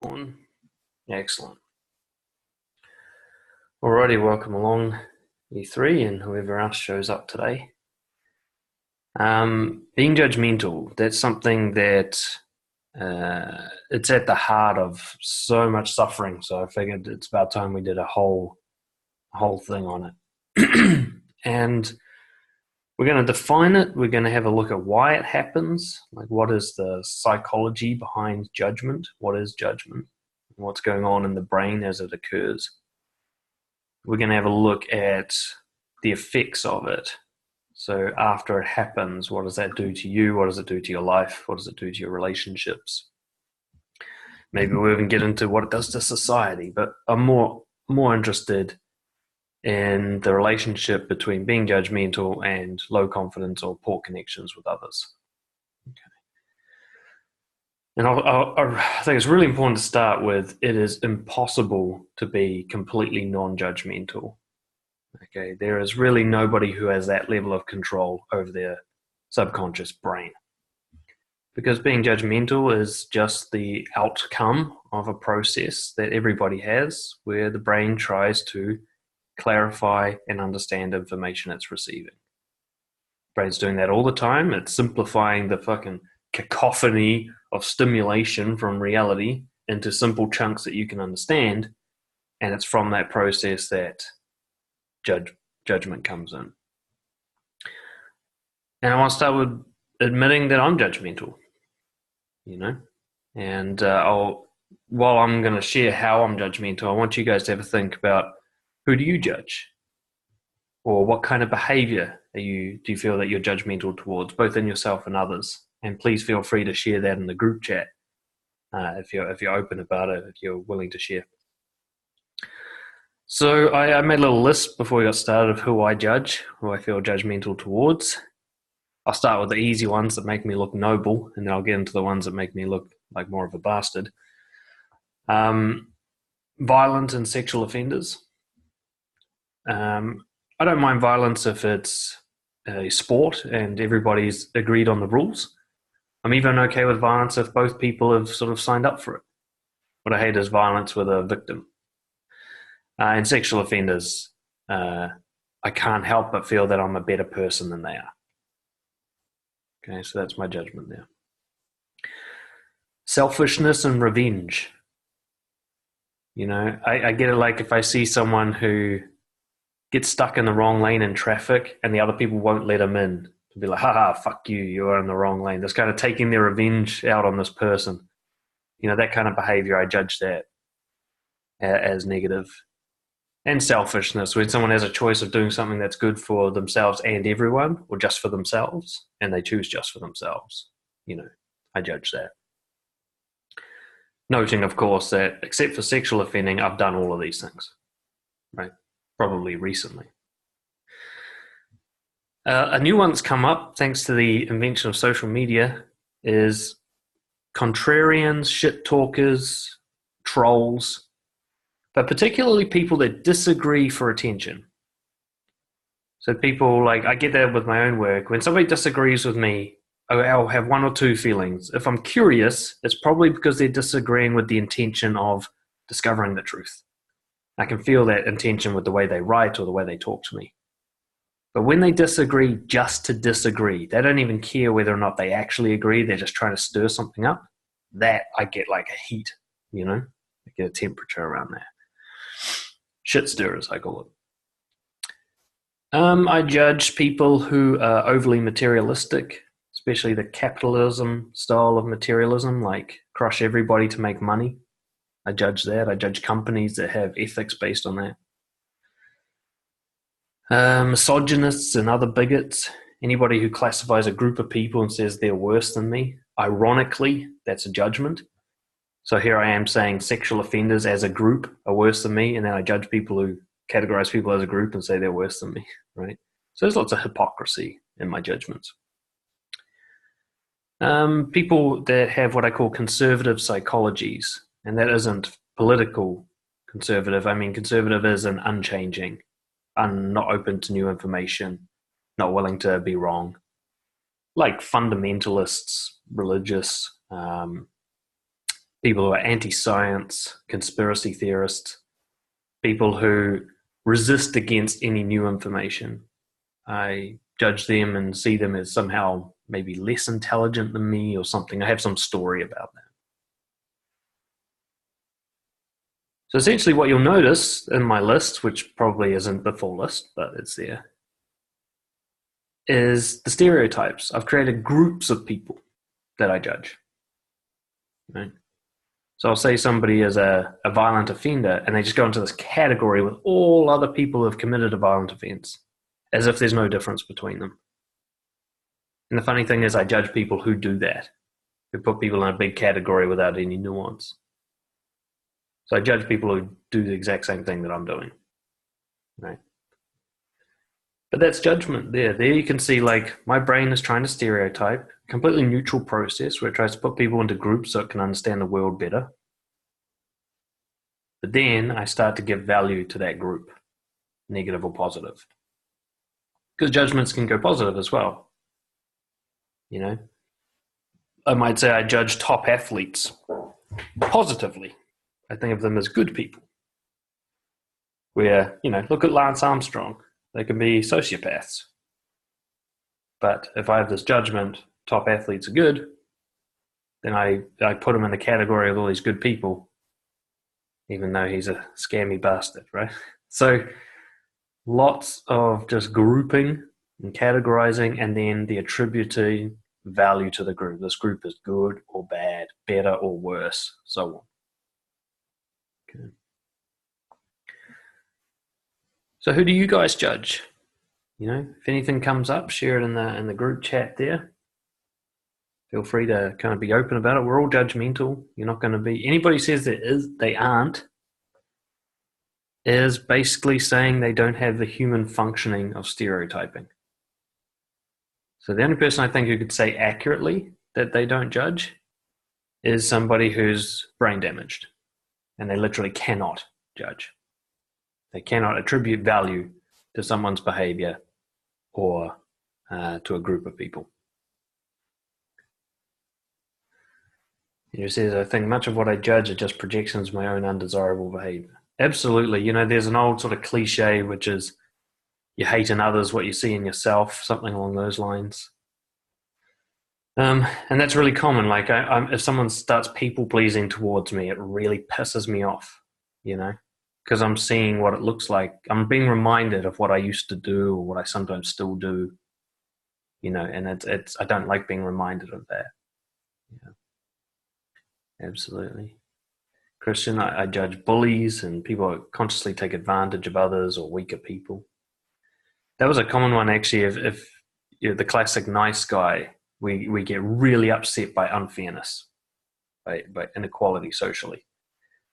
On. Excellent. Alrighty, welcome along, E3 and whoever else shows up today. Being judgmental, that's something that it's at the heart of so much suffering. So I figured it's about time we did a whole thing on it. And we're going to define it. We're going to have a look at why it happens. Like, what is the psychology behind judgment? What is judgment? What's going on in the brain as it occurs? We're going to have a look at the effects of it. So after it happens, what does that do to you? What does it do to your life? What does it do to your relationships? Maybe we'll even get into what it does to society, but I'm more interested in the relationship between being judgmental and low confidence or poor connections with others. Okay. And I think it's really important to start with, it is impossible to be completely non-judgmental. Okay, there is really nobody who has that level of control over their subconscious brain. Because being judgmental is just the outcome of a process that everybody has where the brain tries to clarify and understand information it's receiving. Brain's doing that all the time. It's simplifying the fucking cacophony of stimulation from reality into simple chunks that you can understand, and it's from that process that judgment comes in. And I want to start with admitting that I'm judgmental, and while I'm going to share how I'm judgmental, I want you guys to have a think about, who do you judge? Or what kind of behavior do you feel that you're judgmental towards, both in yourself and others? And please feel free to share that in the group chat if you're open about it, if you're willing to share. So I made a little list before we got started of who I judge, who I feel judgmental towards. I'll start with the easy ones that make me look noble, and then I'll get into the ones that make me look like more of a bastard. Violent and sexual offenders. I don't mind violence if it's a sport and everybody's agreed on the rules. I'm even okay with violence if both people have sort of signed up for it. What I hate is violence with a victim. And sexual offenders, I can't help but feel that I'm a better person than they are. Okay, so that's my judgment there. Selfishness and revenge. I get it, like if I see someone who gets stuck in the wrong lane in traffic and the other people won't let them in, to be like, haha, fuck you, you're in the wrong lane. That's kind of taking their revenge out on this person. That kind of behavior, I judge that as negative. And selfishness, when someone has a choice of doing something that's good for themselves and everyone, or just for themselves, and they choose just for themselves, I judge that. Noting, of course, that except for sexual offending, I've done all of these things, right? Probably recently. A new one that's come up, thanks to the invention of social media, is contrarians, shit talkers, trolls, but particularly people that disagree for attention. So people, like, I get that with my own work. When somebody disagrees with me, I'll have one or two feelings. If I'm curious, it's probably because they're disagreeing with the intention of discovering the truth. I can feel that intention with the way they write or the way they talk to me. But when they disagree just to disagree, they don't even care whether or not they actually agree, they're just trying to stir something up, that I get like a heat, I get a temperature around that. Shit stirrers, I call it. I judge people who are overly materialistic, especially the capitalism style of materialism, like crush everybody to make money. I judge that. I judge companies that have ethics based on that. Misogynists and other bigots, anybody who classifies a group of people and says they're worse than me. Ironically, that's a judgment. So here I am saying sexual offenders as a group are worse than me, and then I judge people who categorize people as a group and say they're worse than me, right? So there's lots of hypocrisy in my judgments. People that have what I call conservative psychologies, and that isn't political conservative. I mean conservative as an unchanging, not open to new information, not willing to be wrong. Like fundamentalists, religious, people who are anti-science, conspiracy theorists, people who resist against any new information. I judge them and see them as somehow maybe less intelligent than me or something. I have some story about that. So essentially what you'll notice in my list, which probably isn't the full list, but it's there, is the stereotypes. I've created groups of people that I judge. Right? So I'll say somebody is a violent offender, and they just go into this category with all other people who have committed a violent offense, as if there's no difference between them. And the funny thing is I judge people who do that, who put people in a big category without any nuance. So I judge people who do the exact same thing that I'm doing. Right? But that's judgment there. There you can see, like, my brain is trying to stereotype, completely neutral process where it tries to put people into groups so it can understand the world better. But then I start to give value to that group, negative or positive. Because judgments can go positive as well. You know, I might say I judge top athletes positively. I think of them as good people. Where, you know, look at Lance Armstrong. They can be sociopaths. But if I have this judgment, top athletes are good, then I put him in the category of all these good people, even though he's a scammy bastard, right? So lots of just grouping and categorizing, and then the attributing value to the group. This group is good or bad, better or worse, so on. Okay. So who do you guys judge? You know, if anything comes up, share it in the group chat there. Feel free to kind of be open about it. We're all judgmental. You're not going to be, anybody says they aren't, is basically saying they don't have the human functioning of stereotyping. So the only person I think who could say accurately that they don't judge is somebody who's brain damaged, and they literally cannot judge. They cannot attribute value to someone's behavior or to a group of people. He says, I think much of what I judge are just projections of my own undesirable behavior. Absolutely. You know, there's an old sort of cliche, which is you hate in others what you see in yourself, something along those lines. And that's really common. Like if someone starts people-pleasing towards me, it really pisses me off, you know, because I'm seeing what it looks like. I'm being reminded of what I used to do or what I sometimes still do, you know, and it's I don't like being reminded of that. Yeah. Absolutely. Christian, I judge bullies and people who consciously take advantage of others or weaker people. That was a common one, actually. If you're the classic nice guy, we get really upset by unfairness, by inequality socially.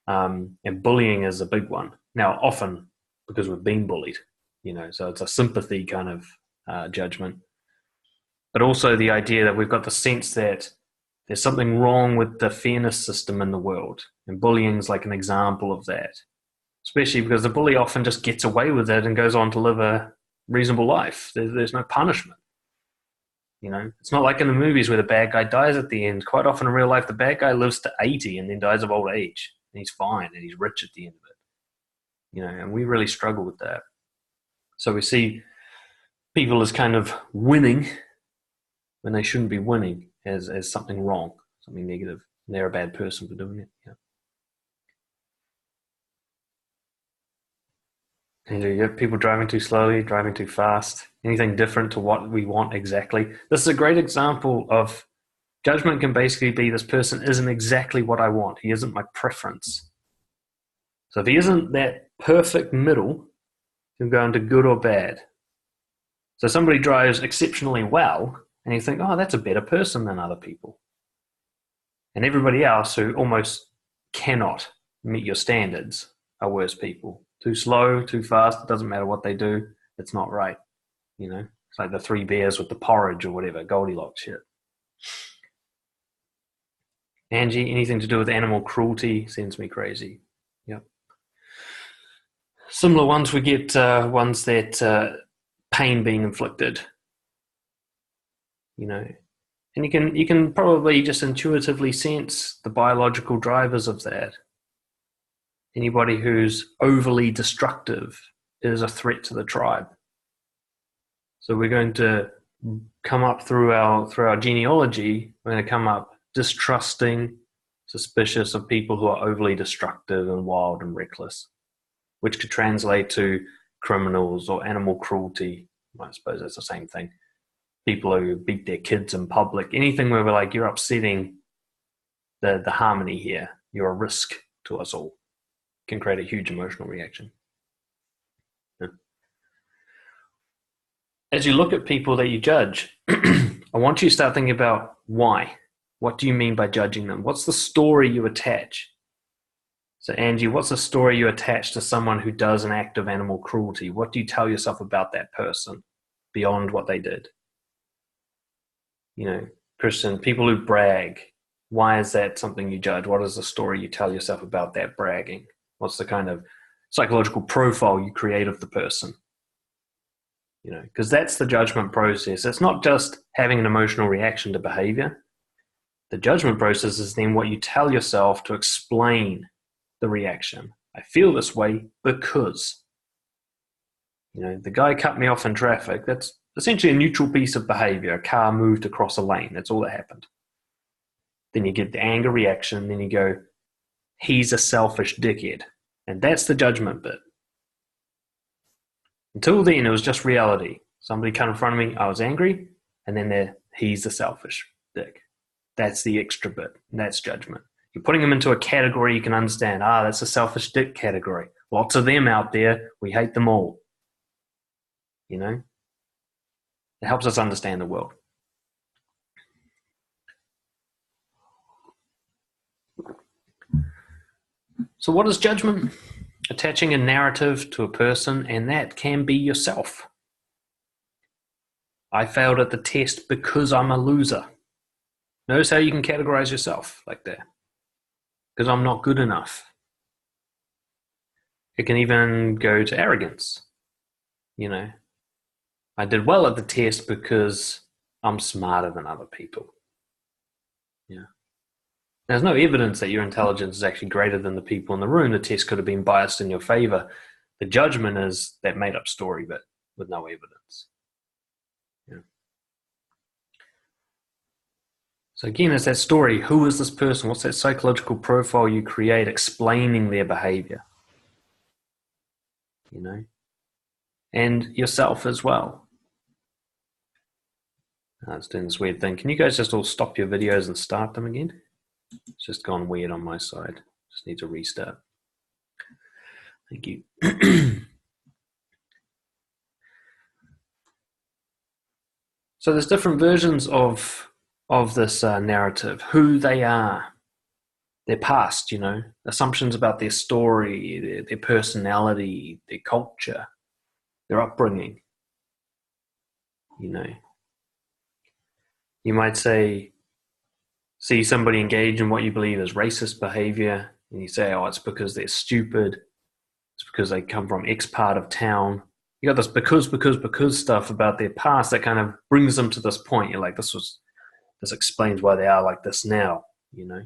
And bullying is a big one. Now, often because we've been bullied, you know, so it's a sympathy kind of judgment. But also the idea that we've got the sense that there's something wrong with the fairness system in the world. And bullying is like an example of that, especially because the bully often just gets away with it and goes on to live a reasonable life. There's no punishment. You know, it's not like in the movies where the bad guy dies at the end. Quite often in real life, the bad guy lives to 80 and then dies of old age. And he's fine and he's rich at the end of it. You know, and we really struggle with that. So we see people as kind of winning when they shouldn't be winning, as something wrong, something negative. And they're a bad person for doing it. Yeah. And you have people driving too slowly, driving too fast, anything different to what we want exactly. This is a great example of judgment can basically be this person isn't exactly what I want. He isn't my preference. So if he isn't that perfect middle, he'll go into good or bad. So somebody drives exceptionally well, and you think, oh, that's a better person than other people. And everybody else who almost cannot meet your standards are worse people. Too slow, too fast, it doesn't matter what they do, it's not right. You know, it's like the three bears with the porridge or whatever, Goldilocks shit. Angie, anything to do with animal cruelty sends me crazy. Yep. Similar ones, we get ones that pain being inflicted. You know, And you can probably just intuitively sense the biological drivers of that. Anybody who's overly destructive is a threat to the tribe. So we're going to come up through our genealogy, we're going to come up distrusting, suspicious of people who are overly destructive and wild and reckless, which could translate to criminals or animal cruelty. I suppose that's the same thing. People who beat their kids in public, anything where we're like, you're upsetting the harmony here, you're a risk to us all, can create a huge emotional reaction. Yeah. As you look at people that you judge, I want you to start thinking about why. What do you mean by judging them? What's the story you attach? So Angie, what's the story you attach to someone who does an act of animal cruelty? What do you tell yourself about that person beyond what they did? You know, Christian, people who brag, why is that something you judge? What is the story you tell yourself about that bragging? What's the kind of psychological profile you create of the person? You know, because that's the judgment process. It's not just having an emotional reaction to behavior. The judgment process is then what you tell yourself to explain the reaction. I feel this way because, you know, the guy cut me off in traffic. That's essentially a neutral piece of behavior. A car moved across a lane. That's all that happened. Then you get the anger reaction. Then you go, he's a selfish dickhead. And that's the judgment bit. Until then, it was just reality. Somebody cut in front of me, I was angry, and then he's a selfish dick. That's the extra bit. That's judgment. You're putting them into a category you can understand. That's a selfish dick category. Lots of them out there. We hate them all. You know? It helps us understand the world. So what is judgment? Attaching a narrative to a person, and that can be yourself. I failed at the test because I'm a loser. Notice how you can categorize yourself like that. Because I'm not good enough. It can even go to arrogance. You know, I did well at the test because I'm smarter than other people. Yeah. There's no evidence that your intelligence is actually greater than the people in the room. The test could have been biased in your favor. The judgment is that made-up story, but with no evidence. Yeah. So again, it's that story. Who is this person? What's that psychological profile you create explaining their behavior? You know? And yourself as well. It's doing this weird thing. Can you guys just all stop your videos and start them again? It's just gone weird on my side. Just need to restart. Thank you. So there's different versions of this narrative. Who they are, their past, you know, assumptions about their story, their personality, their culture, their upbringing. You know, you might see somebody engage in what you believe is racist behavior, and you say, oh, it's because they're stupid. It's because they come from X part of town. You got this because stuff about their past that kind of brings them to this point. You're like, this explains why they are like this now, you know.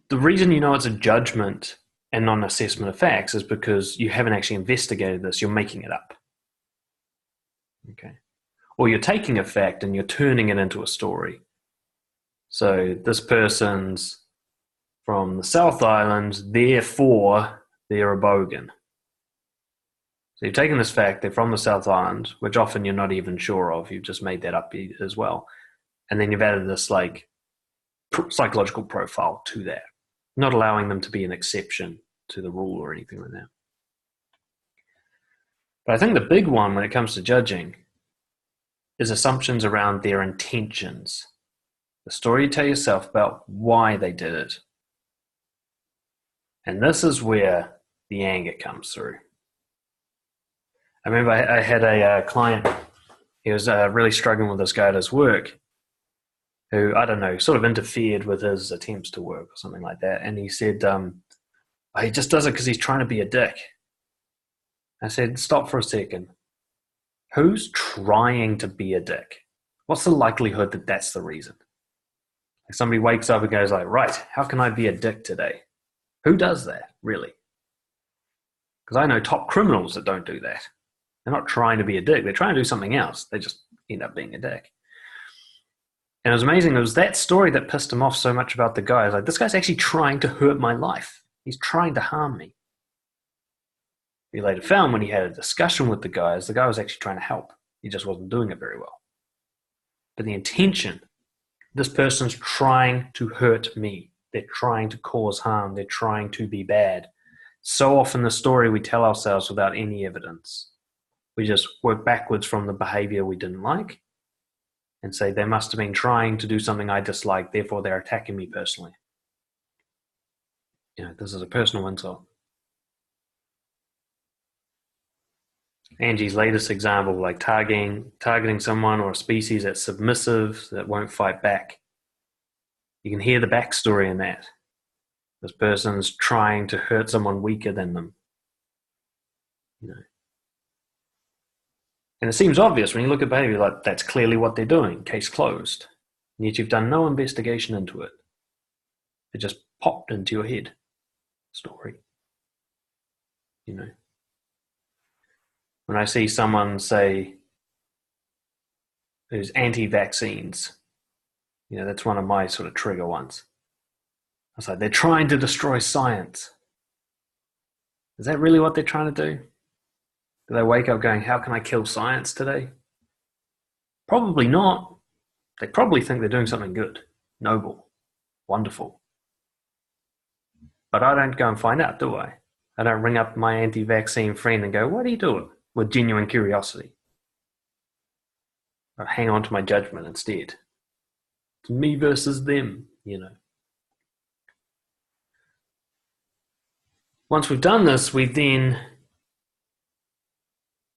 The reason you know it's a judgment and not an assessment of facts is because you haven't actually investigated this. You're making it up. Okay. Or you're taking a fact and you're turning it into a story. So this person's from the South Island, therefore they're a bogan. So you've taken this fact, they're from the South Island, which often you're not even sure of. You've just made that up as well. And then you've added this like psychological profile to that, not allowing them to be an exception to the rule or anything like that. But I think the big one when it comes to judging is assumptions around their intentions. The story you tell yourself about why they did it. And this is where the anger comes through. I remember I had a client, he was really struggling with this guy at his work who, I don't know, sort of interfered with his attempts to work or something like that. And he said, he just does it because he's trying to be a dick. I said, stop for a second. Who's trying to be a dick? What's the likelihood that that's the reason? Like somebody wakes up and goes like, right, how can I be a dick today? Who does that, really? Because I know top criminals that don't do that. They're not trying to be a dick. They're trying to do something else. They just end up being a dick. And it was amazing. It was that story that pissed him off so much about the guy. I was like, this guy's actually trying to hurt my life. He's trying to harm me. He later found when he had a discussion with the guy was actually trying to help. He just wasn't doing it very well. But the intention, this person's trying to hurt me. They're trying to cause harm. They're trying to be bad. So often the story we tell ourselves without any evidence. We just work backwards from the behavior we didn't like and say they must have been trying to do something I dislike, therefore they're attacking me personally. This is a personal insult. Angie's latest example, like targeting someone or a species that's submissive, that won't fight back. You can hear the backstory in that. This person's trying to hurt someone weaker than them. And it seems obvious when you look at behavior, like that's clearly what they're doing, case closed. And yet you've done no investigation into it. It just popped into your head. Story. When I see someone say who's anti-vaccines, that's one of my sort of trigger ones. I was like, they're trying to destroy science. Is that really what they're trying to do? Do they wake up going, how can I kill science today? Probably not. They probably think they're doing something good, noble, wonderful. But I don't go and find out, do I? I don't ring up my anti-vaccine friend and go, what are you doing? With genuine curiosity. I hang on to my judgment instead. It's me versus them, Once we've done this, we then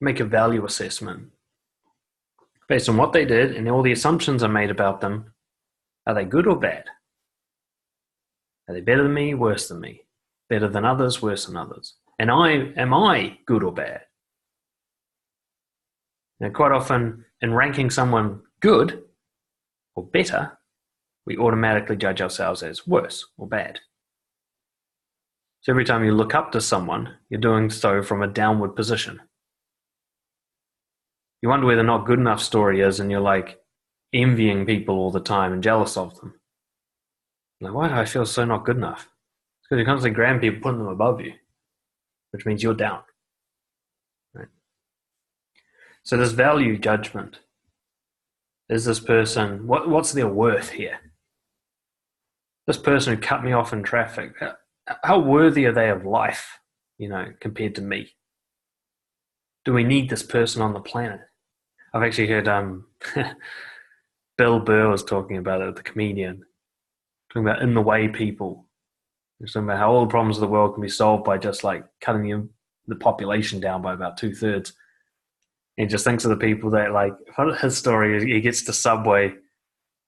make a value assessment. Based on what they did and all the assumptions I made about them, are they good or bad? Are they better than me, worse than me? Better than others, worse than others? And am I good or bad? Now, quite often, in ranking someone good or better, we automatically judge ourselves as worse or bad. So every time you look up to someone, you're doing so from a downward position. You wonder where the not good enough story is, and you're like envying people all the time and jealous of them. Like, why do I feel so not good enough? It's because you're constantly grabbing people, putting them above you, which means you're down. So this value judgment, is this person, what's their worth here? This person who cut me off in traffic, how worthy are they of life, compared to me? Do we need this person on the planet? I've actually heard Bill Burr was talking about it, the comedian, talking about in the way people. He's talking about how all the problems of the world can be solved by just like cutting the population down by about 2/3. He just thinks of the people that, like, his story is he gets to Subway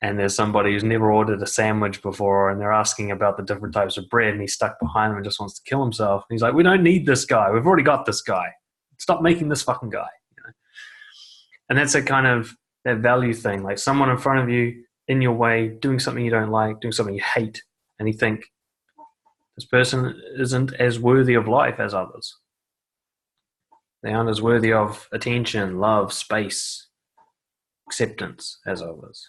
and there's somebody who's never ordered a sandwich before and they're asking about the different types of bread and he's stuck behind them and just wants to kill himself. And he's like, we don't need this guy. We've already got this guy. Stop making this fucking guy. And that's a kind of that value thing. Like someone in front of you, in your way, doing something you don't like, doing something you hate, and you think, this person isn't as worthy of life as others. They aren't as worthy of attention, love, space, acceptance as others.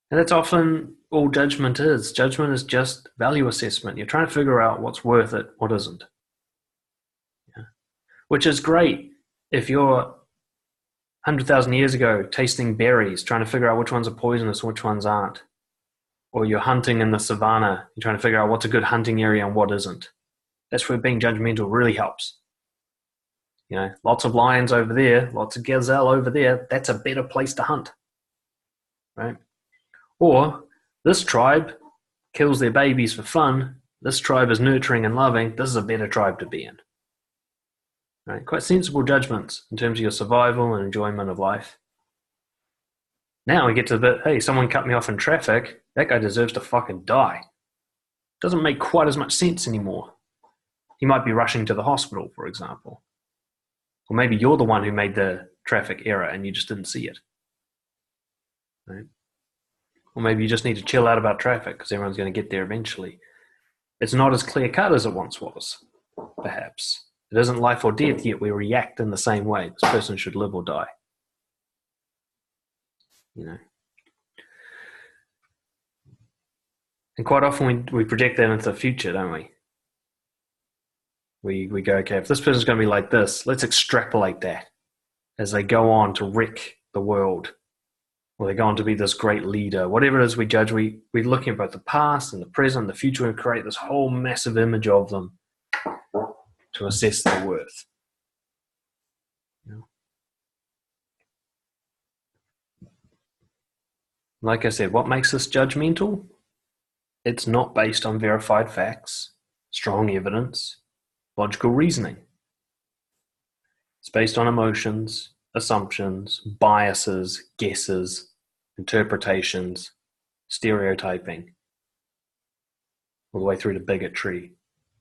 And that's often all judgment is. Judgment is just value assessment. You're trying to figure out what's worth it, what isn't. Yeah. Which is great if you're 100,000 years ago tasting berries, trying to figure out which ones are poisonous, which ones aren't. Or you're hunting in the savannah, you're trying to figure out what's a good hunting area and what isn't. That's where being judgmental really helps. Lots of lions over there, lots of gazelle over there. That's a better place to hunt, right? Or this tribe kills their babies for fun. This tribe is nurturing and loving. This is a better tribe to be in. Right? Quite sensible judgments in terms of your survival and enjoyment of life. Now we get to the bit, hey, someone cut me off in traffic. That guy deserves to fucking die. Doesn't make quite as much sense anymore. He might be rushing to the hospital, for example. Or maybe you're the one who made the traffic error and you just didn't see it. Right? Or maybe you just need to chill out about traffic because everyone's going to get there eventually. It's not as clear cut as it once was, perhaps. It isn't life or death, yet we react in the same way. This person should live or die. You know. And quite often we project that into the future, don't we? We go, okay, if this person's going to be like this, let's extrapolate that as they go on to wreck the world, or they go on to be this great leader. Whatever it is we judge, we're looking at both the past and the present, the future, and create this whole massive image of them to assess their worth. You know? Like I said, what makes this judgmental? It's not based on verified facts, strong evidence, logical reasoning. It's based on emotions, assumptions, biases, guesses, interpretations, stereotyping, all the way through to bigotry,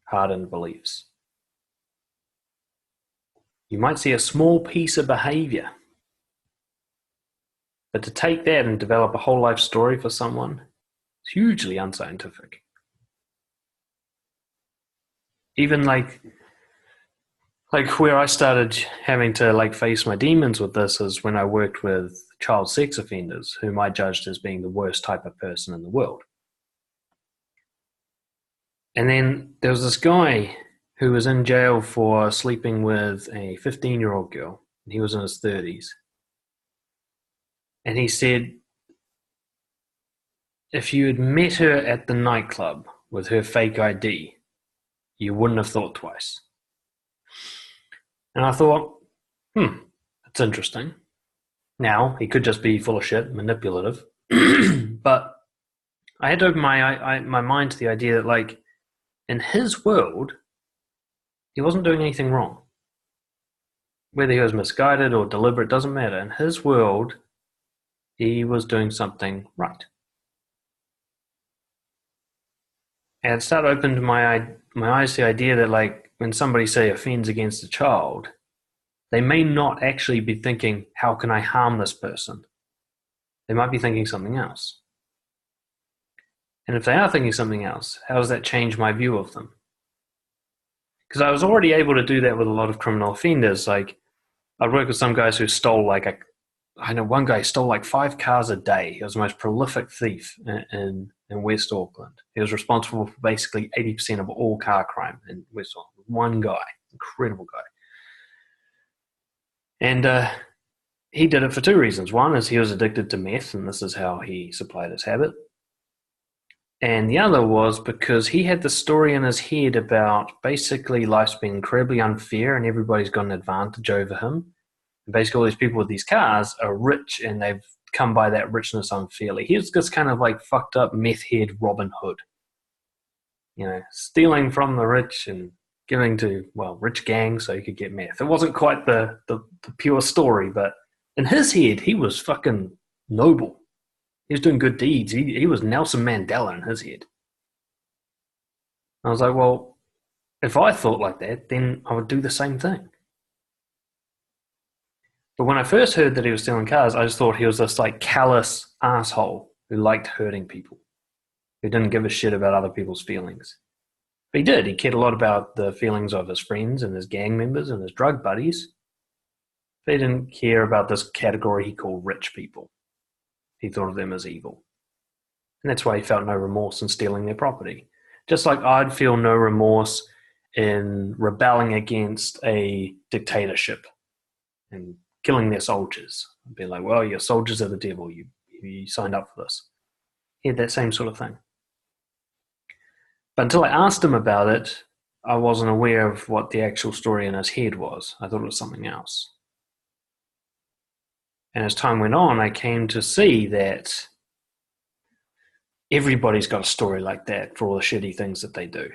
hardened beliefs. You might see a small piece of behavior, but to take that and develop a whole life story for someone is hugely unscientific. Even like where I started having to face my demons with this is when I worked with child sex offenders whom I judged as being the worst type of person in the world. And then there was this guy who was in jail for sleeping with a 15-year-old girl. He was in his 30s. And he said, if you had met her at the nightclub with her fake ID, you wouldn't have thought twice. And I thought, that's interesting. Now, he could just be full of shit, manipulative. But I had to open my mind to the idea that, in his world, he wasn't doing anything wrong. Whether he was misguided or deliberate doesn't matter. In his world, he was doing something right. And it started opened my eyes to the idea that, when somebody, say, offends against a child, they may not actually be thinking, how can I harm this person? They might be thinking something else. And if they are thinking something else, how does that change my view of them? Because I was already able to do that with a lot of criminal offenders. I'd work with some guys who stole I know one guy stole 5 cars a day. He was the most prolific thief in West Auckland. He was responsible for basically 80% of all car crime in West Auckland. One guy, incredible guy. And he did it for 2 reasons. One is he was addicted to meth, and this is how he supplied his habit. And the other was because he had the story in his head about basically life's been incredibly unfair and everybody's got an advantage over him. And basically all these people with these cars are rich and they've come by that richness unfairly. He was just kind of fucked up meth head Robin Hood. Stealing from the rich and giving to, rich gangs so he could get meth. It wasn't quite the pure story, but in his head, he was fucking noble. He was doing good deeds. He was Nelson Mandela in his head. I was like, well, if I thought like that, then I would do the same thing. But when I first heard that he was stealing cars, I just thought he was this callous asshole who liked hurting people, who didn't give a shit about other people's feelings. But he did. He cared a lot about the feelings of his friends and his gang members and his drug buddies. But he didn't care about this category he called rich people. He thought of them as evil. And that's why he felt no remorse in stealing their property. Just like I'd feel no remorse in rebelling against a dictatorship and killing their soldiers. I'd be like, well, your soldiers are the devil. You signed up for this. He had that same sort of thing. But until I asked him about it, I wasn't aware of what the actual story in his head was. I thought it was something else. And as time went on, I came to see that everybody's got a story like that for all the shitty things that they do.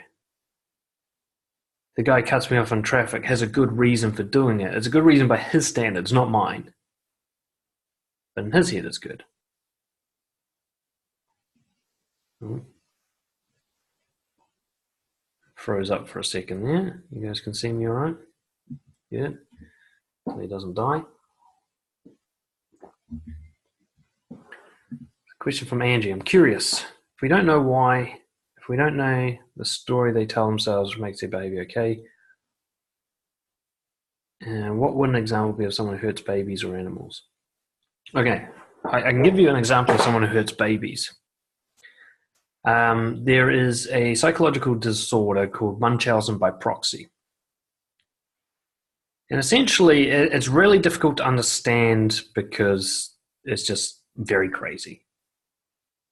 The guy cuts me off in traffic has a good reason for doing it. It's a good reason by his standards, not mine. But in his head, it's good. Froze up for a second there. You guys can see me all right? Yeah. so he doesn't die. Question from Angie. I'm curious. If we don't know why, if we don't know the story they tell themselves which makes their baby okay, and what would an example be of someone who hurts babies or animals? Okay, I can give you an example of someone who hurts babies. There is a psychological disorder called Munchausen by proxy. And essentially, it's really difficult to understand because it's just very crazy.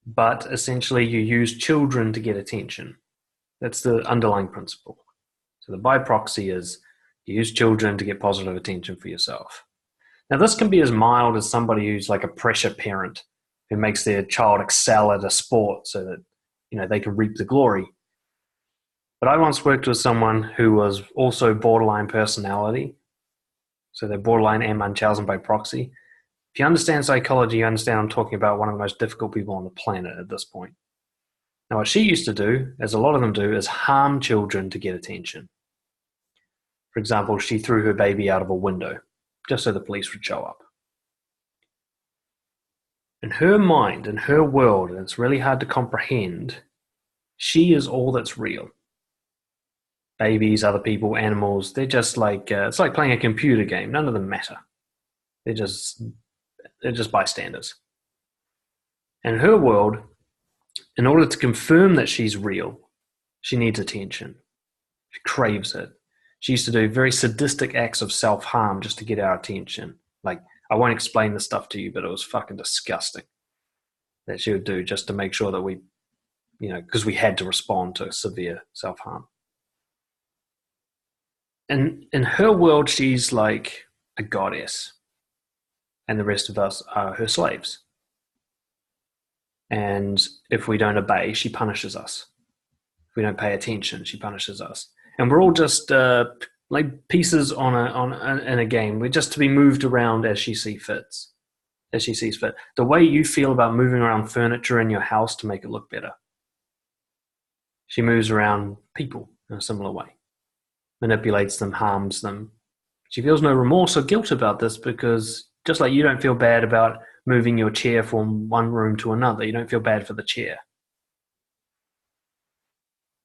But essentially, you use children to get attention. That's the underlying principle. So the by proxy is you use children to get positive attention for yourself. Now, this can be as mild as somebody who's like a pressure parent who makes their child excel at a sport so that they can reap the glory. But I once worked with someone who was also borderline personality. So they're borderline and Munchausen by proxy. If you understand psychology, you understand I'm talking about one of the most difficult people on the planet at this point. Now, what she used to do, as a lot of them do, is harm children to get attention. For example, she threw her baby out of a window just so the police would show up. In her mind, in her world, and it's really hard to comprehend, she is all that's real. Babies, other people, animals, they're just like, it's like playing a computer game. None of them matter. They're just bystanders. And in her world, in order to confirm that she's real, she needs attention. She craves it. She used to do very sadistic acts of self-harm just to get our attention. Like, I won't explain this stuff to you, but it was fucking disgusting that she would do just to make sure that we, because we had to respond to severe self-harm. And in her world, she's like a goddess, and the rest of us are her slaves. And if we don't obey, she punishes us. If we don't pay attention, she punishes us. And we're all just like pieces in a game. We're just to be moved around as she sees fit. The way you feel about moving around furniture in your house to make it look better. She moves around people in a similar way. Manipulates them, harms them. She feels no remorse or guilt about this because just like you don't feel bad about moving your chair from one room to another, you don't feel bad for the chair.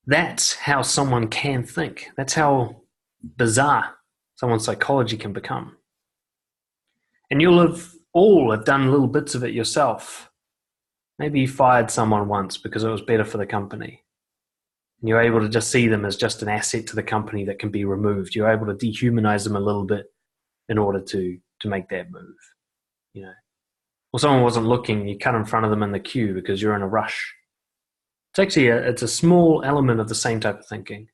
That's how someone can think. That's how bizarre someone's psychology can become. And you'll all have done little bits of it yourself. Maybe you fired someone once because it was better for the company. And you're able to just see them as just an asset to the company that can be removed. You're able to dehumanize them a little bit in order to make that move. Or someone wasn't looking, you cut in front of them in the queue because you're in a rush. It's actually it's a small element of the same type of thinking.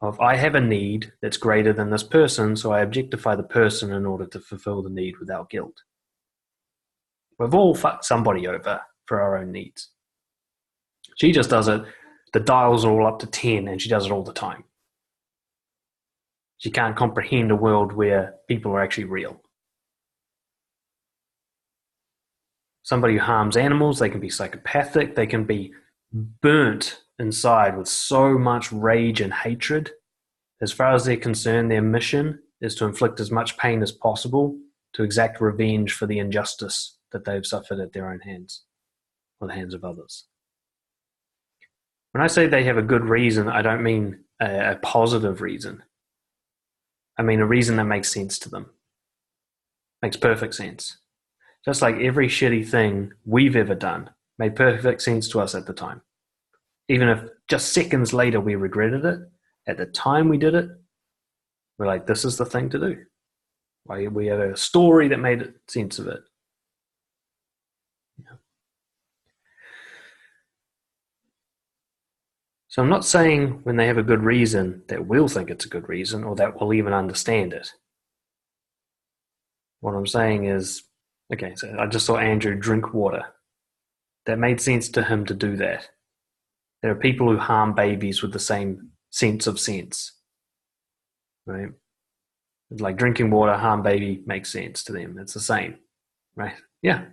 Of I have a need that's greater than this person, so I objectify the person in order to fulfill the need without guilt. We've all fucked somebody over for our own needs. She just does it. The dials are all up to 10 and she does it all the time. She can't comprehend a world where people are actually real. Somebody who harms animals, they can be psychopathic, they can be burnt inside with so much rage and hatred. As far as they're concerned, their mission is to inflict as much pain as possible to exact revenge for the injustice that they've suffered at their own hands or the hands of others. When I say they have a good reason, I don't mean a positive reason. I mean a reason that makes sense to them. Makes perfect sense. Just like every shitty thing we've ever done made perfect sense to us at the time. Even if just seconds later we regretted it, at the time we did it, we're like, this is the thing to do. We have a story that made sense of it. So I'm not saying when they have a good reason that we'll think it's a good reason or that we'll even understand it. What I'm saying is, okay, so I just saw Andrew drink water. That made sense to him to do that. There are people who harm babies with the same sense of sense, right? Like drinking water, harm baby makes sense to them. It's the same, right? Yeah.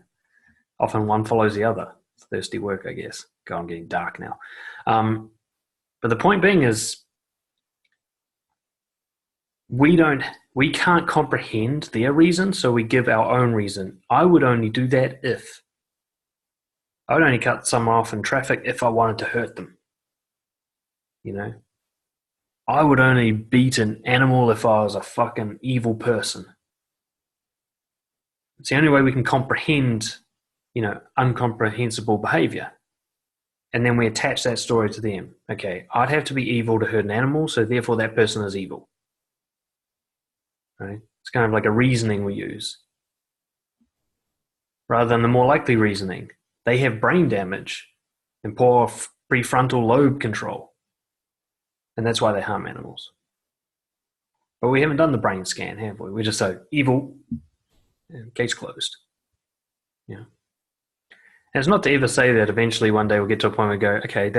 Often one follows the other. It's thirsty work, I guess. God, I'm getting dark now. But the point being is, we can't comprehend their reason, so we give our own reason. I would only do that if. I would only cut someone off in traffic if I wanted to hurt them. You know? I would only beat an animal if I was a fucking evil person. It's the only way we can comprehend, uncomprehensible behavior. And then we attach that story to them. Okay, I'd have to be evil to hurt an animal, so therefore that person is evil. Right? It's kind of like a reasoning we use. Rather than the more likely reasoning. They have brain damage and poor prefrontal lobe control. And that's why they harm animals. But we haven't done the brain scan, have we? We're just so evil, case closed. Yeah. And it's not to ever say that eventually one day we'll get to a point where we go, okay,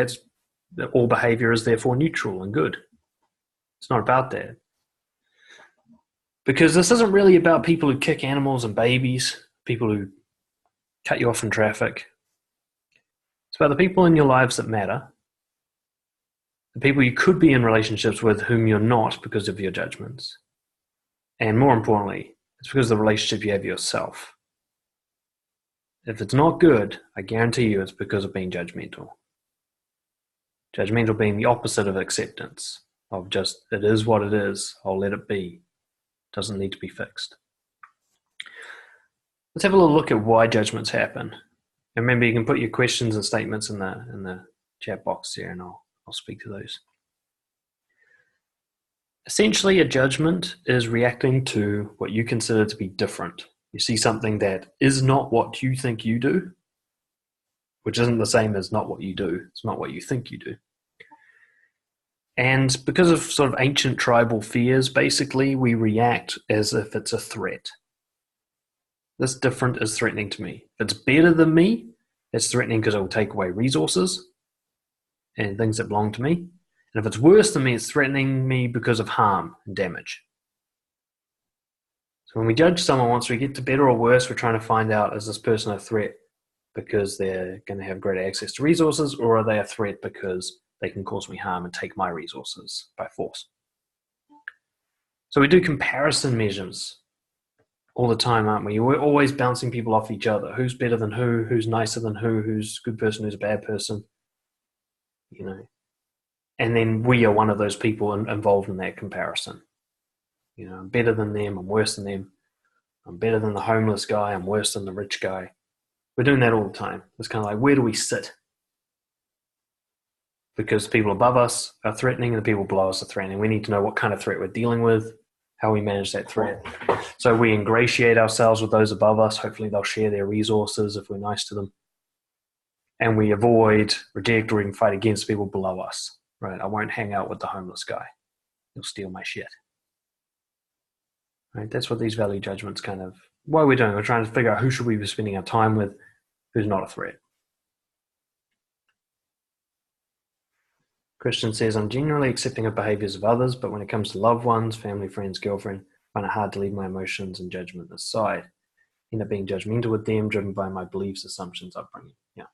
all behavior is therefore neutral and good. It's not about that. Because this isn't really about people who kick animals and babies, people who cut you off in traffic. It's about the people in your lives that matter, the people you could be in relationships with whom you're not because of your judgments. And more importantly, it's because of the relationship you have yourself. If it's not good, I guarantee you it's because of being judgmental. Judgmental being the opposite of acceptance, of just, it is what it is, I'll let it be. It doesn't need to be fixed. Let's have a little look at why judgments happen. And remember, you can put your questions and statements in the chat box there, and I'll speak to those. Essentially, a judgment is reacting to what you consider to be different. You see something that is not what you think you do, which isn't the same as not what you do. It's not what you think you do. And because of sort of ancient tribal fears, basically, we react as if it's a threat. This different is threatening to me. If it's better than me, it's threatening because it will take away resources and things that belong to me. And if it's worse than me, it's threatening me because of harm and damage. So when we judge someone, once we get to better or worse, we're trying to find out, is this person a threat because they're going to have greater access to resources, or are they a threat because they can cause me harm and take my resources by force? So we do comparison measures all the time, aren't we? We're always bouncing people off each other. Who's better than who? Who's nicer than who? Who's a good person? Who's a bad person? And then we are one of those people involved in that comparison. I'm better than them. I'm worse than them. I'm better than the homeless guy. I'm worse than the rich guy. We're doing that all the time. It's kind of like, where do we sit? Because people above us are threatening and the people below us are threatening. We need to know what kind of threat we're dealing with, how we manage that threat. So we ingratiate ourselves with those above us. Hopefully they'll share their resources if we're nice to them. And we avoid, reject, or even fight against people below us. Right? I won't hang out with the homeless guy. He'll steal my shit. Right? That's what these value judgments kind of, what we're doing. We're trying to figure out who should we be spending our time with, who's not a threat. Christian says, I'm generally accepting of behaviors of others, but when it comes to loved ones, family, friends, girlfriend, I find it hard to leave my emotions and judgment aside. I end up being judgmental with them, driven by my beliefs, assumptions, upbringing. Yeah.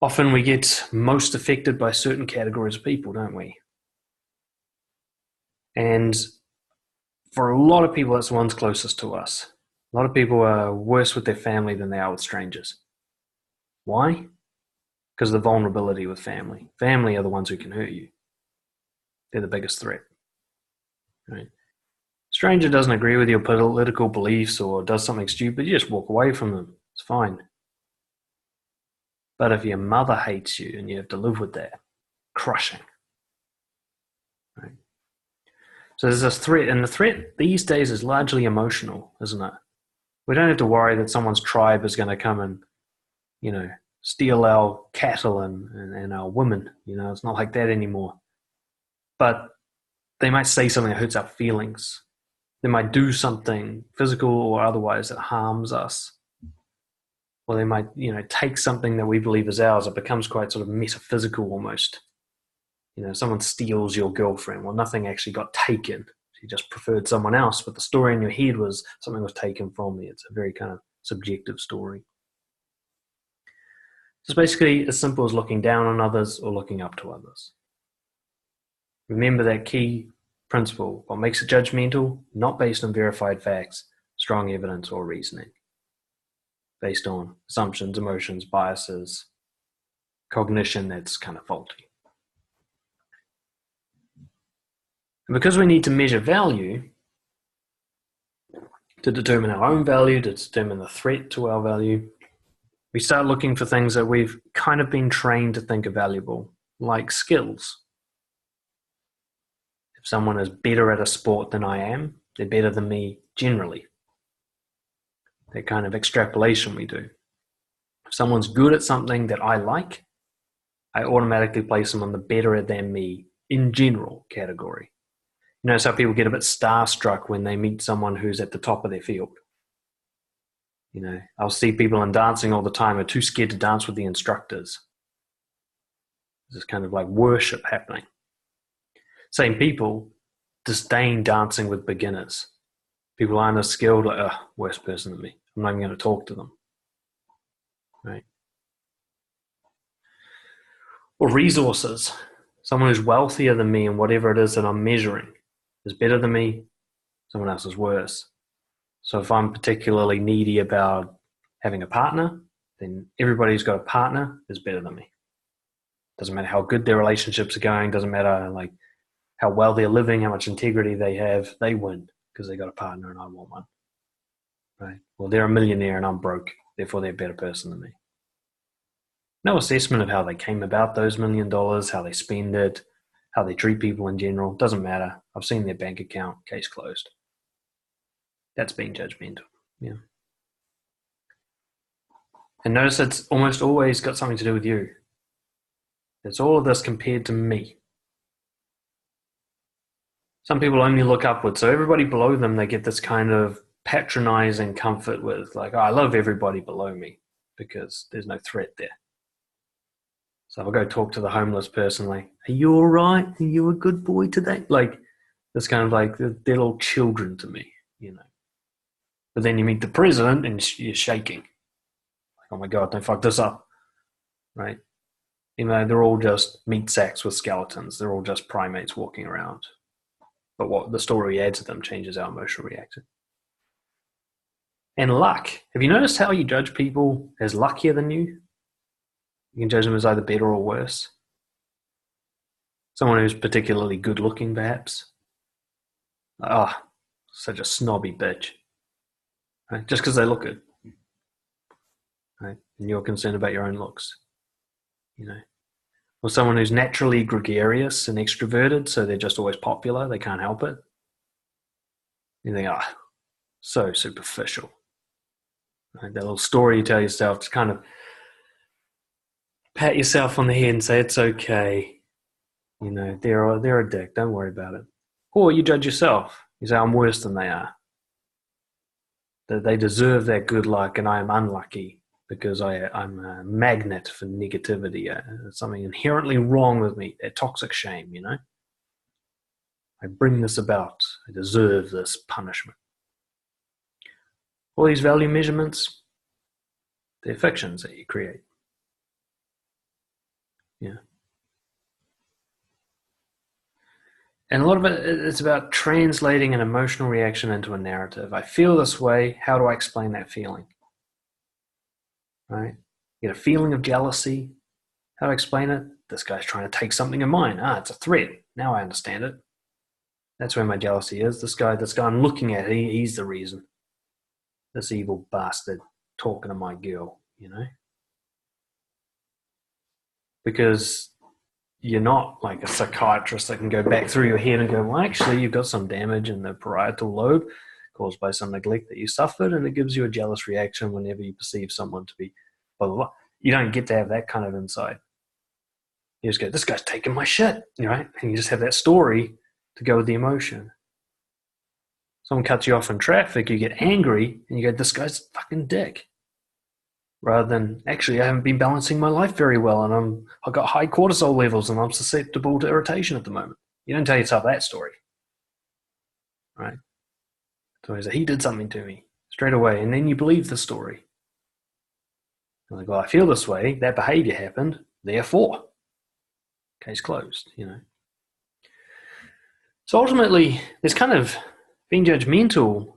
Often we get most affected by certain categories of people, don't we? And for a lot of people, that's the ones closest to us. A lot of people are worse with their family than they are with strangers. Why? Because of the vulnerability with family. Family are the ones who can hurt you. They're the biggest threat. Right? Stranger doesn't agree with your political beliefs or does something stupid, you just walk away from them. It's fine. But if your mother hates you and you have to live with that, crushing. Right? So there's this threat, and the threat these days is largely emotional, isn't it? We don't have to worry that someone's tribe is going to come and, steal our cattle and our women. It's not like that anymore. But they might say something that hurts our feelings. They might do something physical or otherwise that harms us. Or they might, take something that we believe is ours. It becomes quite sort of metaphysical almost. Someone steals your girlfriend. Well, nothing actually got taken. She just preferred someone else. But the story in your head was something was taken from me. It's a very kind of subjective story. It's basically as simple as looking down on others or looking up to others. Remember that key principle. What makes it judgmental? Not based on verified facts, strong evidence, or reasoning. Based on assumptions, emotions, biases, cognition that's kind of faulty. And because we need to measure value to determine our own value, to determine the threat to our value, we start looking for things that we've kind of been trained to think are valuable, like skills. If someone is better at a sport than I am, they're better than me generally. That kind of extrapolation we do. If someone's good at something that I like, I automatically place them on the better than me in general category. You notice how people get a bit starstruck when they meet someone who's at the top of their field. You know, I'll see people in dancing all the time are too scared to dance with the instructors. There's kind of like worship happening. Same people disdain dancing with beginners. People aren't as skilled, like, worst person than me. I'm not even going to talk to them. Right? Or resources. Someone who's wealthier than me in whatever it is that I'm measuring is better than me. Someone else is worse. So if I'm particularly needy about having a partner, then everybody who's got a partner is better than me. Doesn't matter how good their relationships are going. Doesn't matter like how well they're living, how much integrity they have. They win because they got a partner and I want one. Right? Well, they're a millionaire and I'm broke. Therefore, they're a better person than me. No assessment of how they came about those $1 million, how they spend it, how they treat people in general. Doesn't matter. I've seen their bank account. Case closed. That's being judgmental. Yeah. And notice it's almost always got something to do with you. It's all of this compared to me. Some people only look upwards. So everybody below them, they get this kind of patronizing comfort with like, oh, I love everybody below me because there's no threat there. So I'll go talk to the homeless person like, are you all right? Are you a good boy today? Like, it's kind of like they're little children to me, you know. But then you meet the president and you're shaking. Like, oh my God, don't fuck this up, right? You know, they're all just meat sacks with skeletons. They're all just primates walking around. But what the story adds to them changes our emotional reaction. And luck. Have you noticed how you judge people as luckier than you? You can judge them as either better or worse. Someone who's particularly good looking, perhaps. Such a snobby bitch. Right? Just because they look good. Right? And you're concerned about your own looks. You know. Or someone who's naturally gregarious and extroverted, so they're just always popular, they can't help it. You think, so superficial. Right? That little story you tell yourself to kind of pat yourself on the head and say, it's okay. You know, they're a dick, don't worry about it. Or you judge yourself. You say, I'm worse than they are. That they deserve that good luck and I am unlucky because I'm a magnet for negativity. There's something inherently wrong with me, that toxic shame, you know. I bring this about. I deserve this punishment. All these value measurements, they're fictions that you create. Yeah. And a lot of it's about translating an emotional reaction into a narrative. I feel this way. How do I explain that feeling? Right? You get a feeling of jealousy. How do I explain it? This guy's trying to take something of mine. It's a threat. Now I understand it. That's where my jealousy is. This guy I'm looking at, he's the reason. This evil bastard talking to my girl, you know? Because you're not like a psychiatrist that can go back through your head and go, well, actually, you've got some damage in the parietal lobe caused by some neglect that you suffered, and it gives you a jealous reaction whenever you perceive someone to be blah, blah, blah. You don't get to have that kind of insight. You just go, this guy's taking my shit, right? And you just have that story to go with the emotion. Someone cuts you off in traffic, you get angry, and you go, this guy's a fucking dick. Rather than, actually, I haven't been balancing my life very well, and I've got high cortisol levels, and I'm susceptible to irritation at the moment. You don't tell yourself that story, right? So he did something to me straight away, and then you believe the story. You're like, well, I feel this way, that behavior happened, therefore, case closed, you know. So ultimately, there's kind of being judgmental.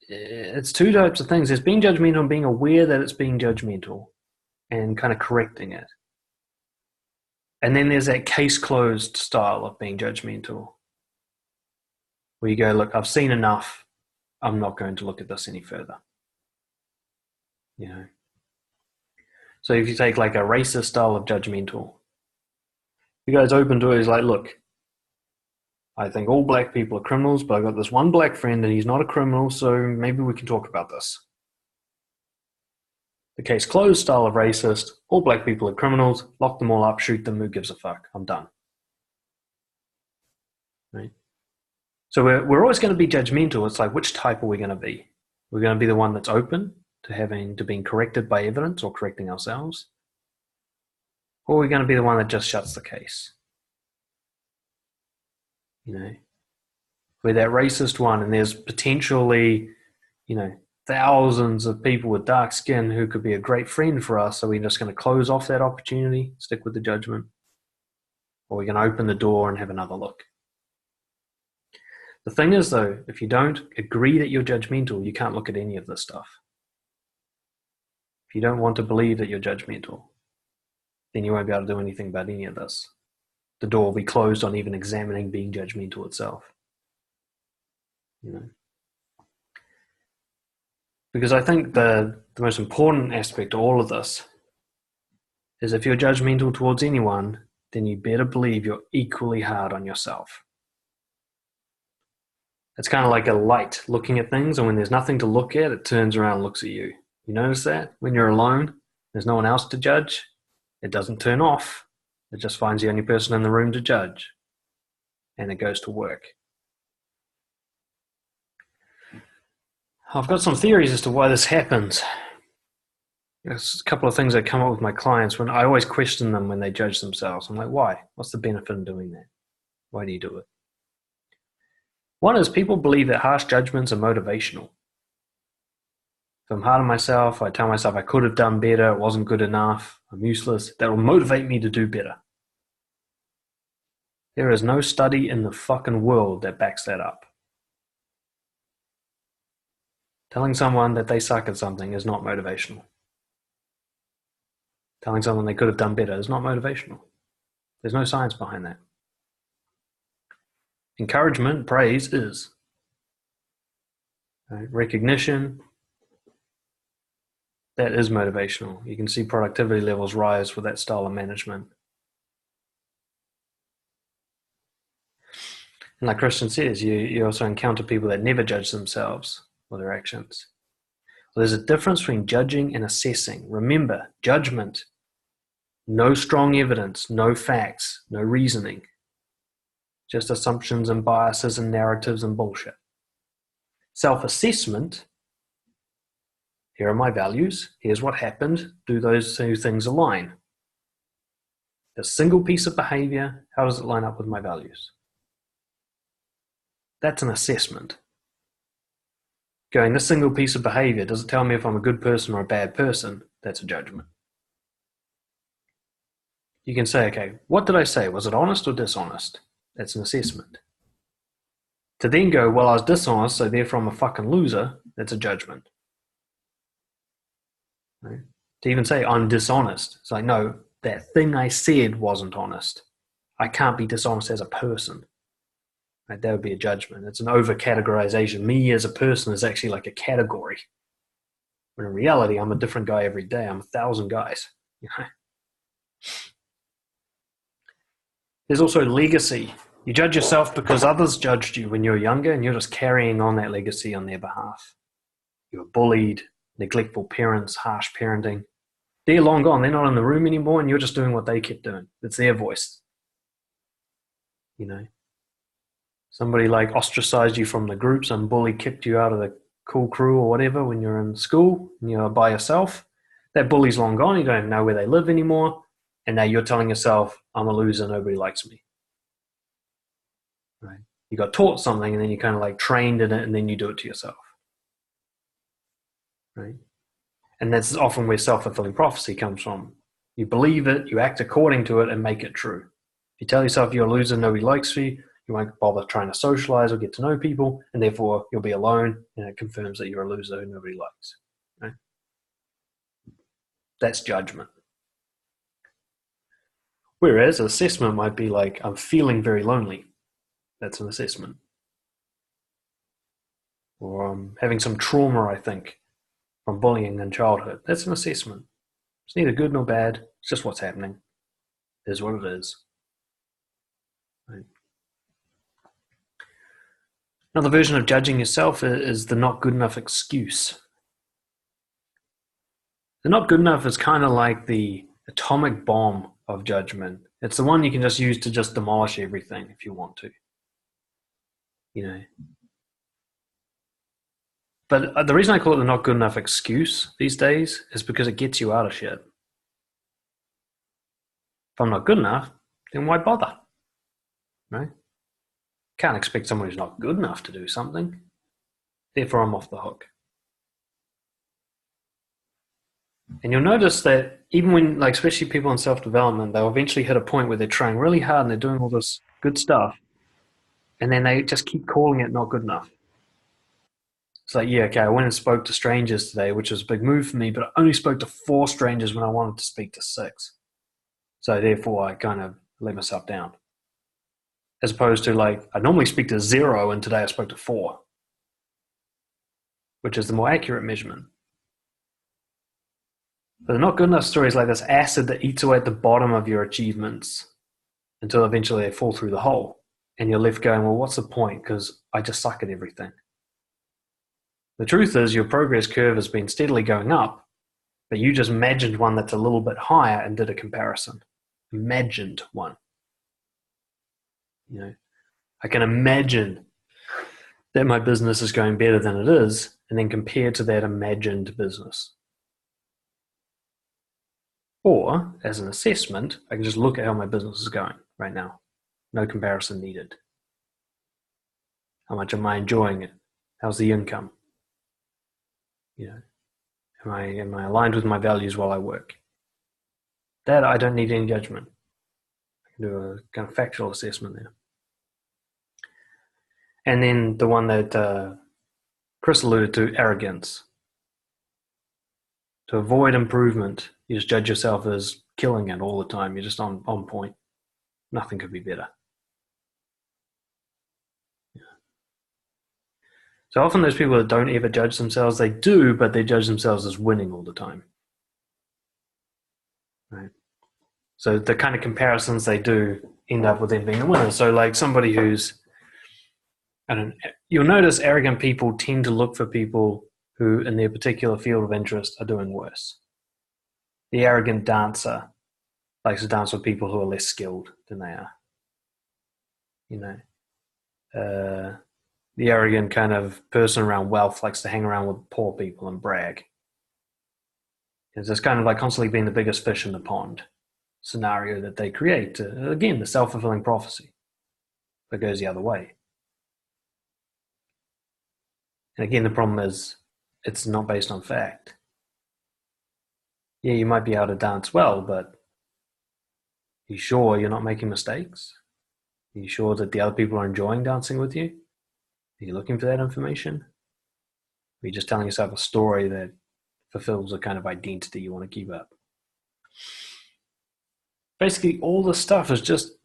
It's two types of things. There's being judgmental and being aware that it's being judgmental and kind of correcting it. And then there's that case closed style of being judgmental, where you go, look, I've seen enough. I'm not going to look at this any further. You know. So if you take like a racist style of judgmental, the guy's open to it. He's like, look, I think all black people are criminals, but I've got this one black friend and he's not a criminal, so maybe we can talk about this. The case closed style of racist, all black people are criminals, lock them all up, shoot them, who gives a fuck? I'm done. Right? So we're always going to be judgmental. It's like, which type are we going to be? We're going to be the one that's open to being corrected by evidence or correcting ourselves, or we're going to be the one that just shuts the case. You know, we're that racist one, and there's potentially, you know, thousands of people with dark skin who could be a great friend for us. So we're just going to close off that opportunity, stick with the judgment, or we're going to open the door and have another look. The thing is, though, if you don't agree that you're judgmental, you can't look at any of this stuff. If you don't want to believe that you're judgmental, then you won't be able to do anything about any of this. The door will be closed on even examining being judgmental itself. You know? Because I think the most important aspect of all of this is if you're judgmental towards anyone, then you better believe you're equally hard on yourself. It's kind of like a light looking at things, and when there's nothing to look at, it turns around and looks at you. You notice that? When you're alone, there's no one else to judge, it doesn't turn off. It just finds the only person in the room to judge, and it goes to work. I've got some theories as to why this happens. There's a couple of things that come up with my clients when I always question them when they judge themselves. I'm like, why? What's the benefit in doing that? Why do you do it? One is people believe that harsh judgments are motivational. If I'm hard on myself, I tell myself I could have done better, it wasn't good enough, I'm useless, that will motivate me to do better. There is no study in the fucking world that backs that up. Telling someone that they suck at something is not motivational. Telling someone they could have done better is not motivational. There's no science behind that. Encouragement, praise is. Right? Recognition, that is motivational. You can see productivity levels rise with that style of management. And like Christian says, you also encounter people that never judge themselves or their actions. Well, there's a difference between judging and assessing. Remember, judgment, no strong evidence, no facts, no reasoning. Just assumptions and biases and narratives and bullshit. Self-assessment, here are my values, here's what happened, do those two things align? A single piece of behavior, how does it line up with my values? That's an assessment. Going, this single piece of behavior, does it tell me if I'm a good person or a bad person? That's a judgment. You can say, okay, what did I say? Was it honest or dishonest? That's an assessment. To then go, well, I was dishonest, so therefore I'm a fucking loser, that's a judgment. Right? To even say I'm dishonest, it's like, no, that thing I said wasn't honest. I can't be dishonest as a person. Right? That would be a judgment. It's an over-categorization. Me as a person is actually like a category. When in reality, I'm a different guy every day. I'm 1,000 guys. You know? There's also legacy. You judge yourself because others judged you when you were younger, and you're just carrying on that legacy on their behalf. You were bullied, neglectful parents, harsh parenting. They're long gone. They're not in the room anymore, and you're just doing what they kept doing. It's their voice. You know, somebody like ostracized you from the group. Some bully kicked you out of the cool crew or whatever when you're in school and you're by yourself. That bully's long gone. You don't know where they live anymore. And now you're telling yourself, I'm a loser, nobody likes me. Right? You got taught something and then you kind of like trained in it and then you do it to yourself. Right? And that's often where self-fulfilling prophecy comes from. You believe it, you act according to it and make it true. If you tell yourself you're a loser, nobody likes you, You won't bother trying to socialize or get to know people, and therefore you'll be alone, and it confirms that you're a loser who nobody likes. Right? That's judgment. Whereas assessment might be like, I'm feeling very lonely. That's an assessment. Or I'm having some trauma, I think, from bullying in childhood. That's an assessment. It's neither good nor bad. It's just what's happening. It is what it is. Right? Another version of judging yourself is the not good enough excuse. The not good enough is kind of like the atomic bomb of judgment. It's the one you can just use to just demolish everything if you want to. But the reason I call it the not good enough excuse these days is because it gets you out of shit. If I'm not good enough, then why bother? Right? Can't expect someone who's not good enough to do something. Therefore, I'm off the hook. And you'll notice that even when, like, especially people in self-development, they'll eventually hit a point where they're trying really hard and they're doing all this good stuff, and then they just keep calling it not good enough. It's like, yeah, okay, I went and spoke to strangers today, which was a big move for me, but I only spoke to 4 strangers when I wanted to speak to 6. So therefore, I kind of let myself down. As opposed to, like, I normally speak to 0, and today I spoke to 4, which is the more accurate measurement. But the not good enough story is like this acid that eats away at the bottom of your achievements until eventually they fall through the hole. And you're left going, well, what's the point? Because I just suck at everything. The truth is your progress curve has been steadily going up, but you just imagined one that's a little bit higher and did a comparison. Imagined one. I can imagine that my business is going better than it is, and then compare to that imagined business. Or, as an assessment, I can just look at how my business is going right now. No comparison needed. How much am I enjoying it? How's the income? Am I aligned with my values while I work? That I don't need any judgment. I can do a kind of factual assessment there. And then the one that Chris alluded to, arrogance. To avoid improvement, you just judge yourself as killing it all the time. You're just on point. Nothing could be better. So often those people that don't ever judge themselves, they do, but they judge themselves as winning all the time. Right? So the kind of comparisons they do end up with them being a winner. So like somebody who's, you'll notice arrogant people tend to look for people who in their particular field of interest are doing worse. The arrogant dancer likes to dance with people who are less skilled than they are. The arrogant kind of person around wealth likes to hang around with poor people and brag. It's just kind of like constantly being the biggest fish in the pond scenario that they create. Again, the self-fulfilling prophecy that goes the other way. And again, the problem is it's not based on fact. Yeah, you might be able to dance well, but are you sure you're not making mistakes? Are you sure that the other people are enjoying dancing with you? Are you looking for that information? Or are you just telling yourself a story that fulfills a kind of identity you want to keep up? Basically, all this stuff is just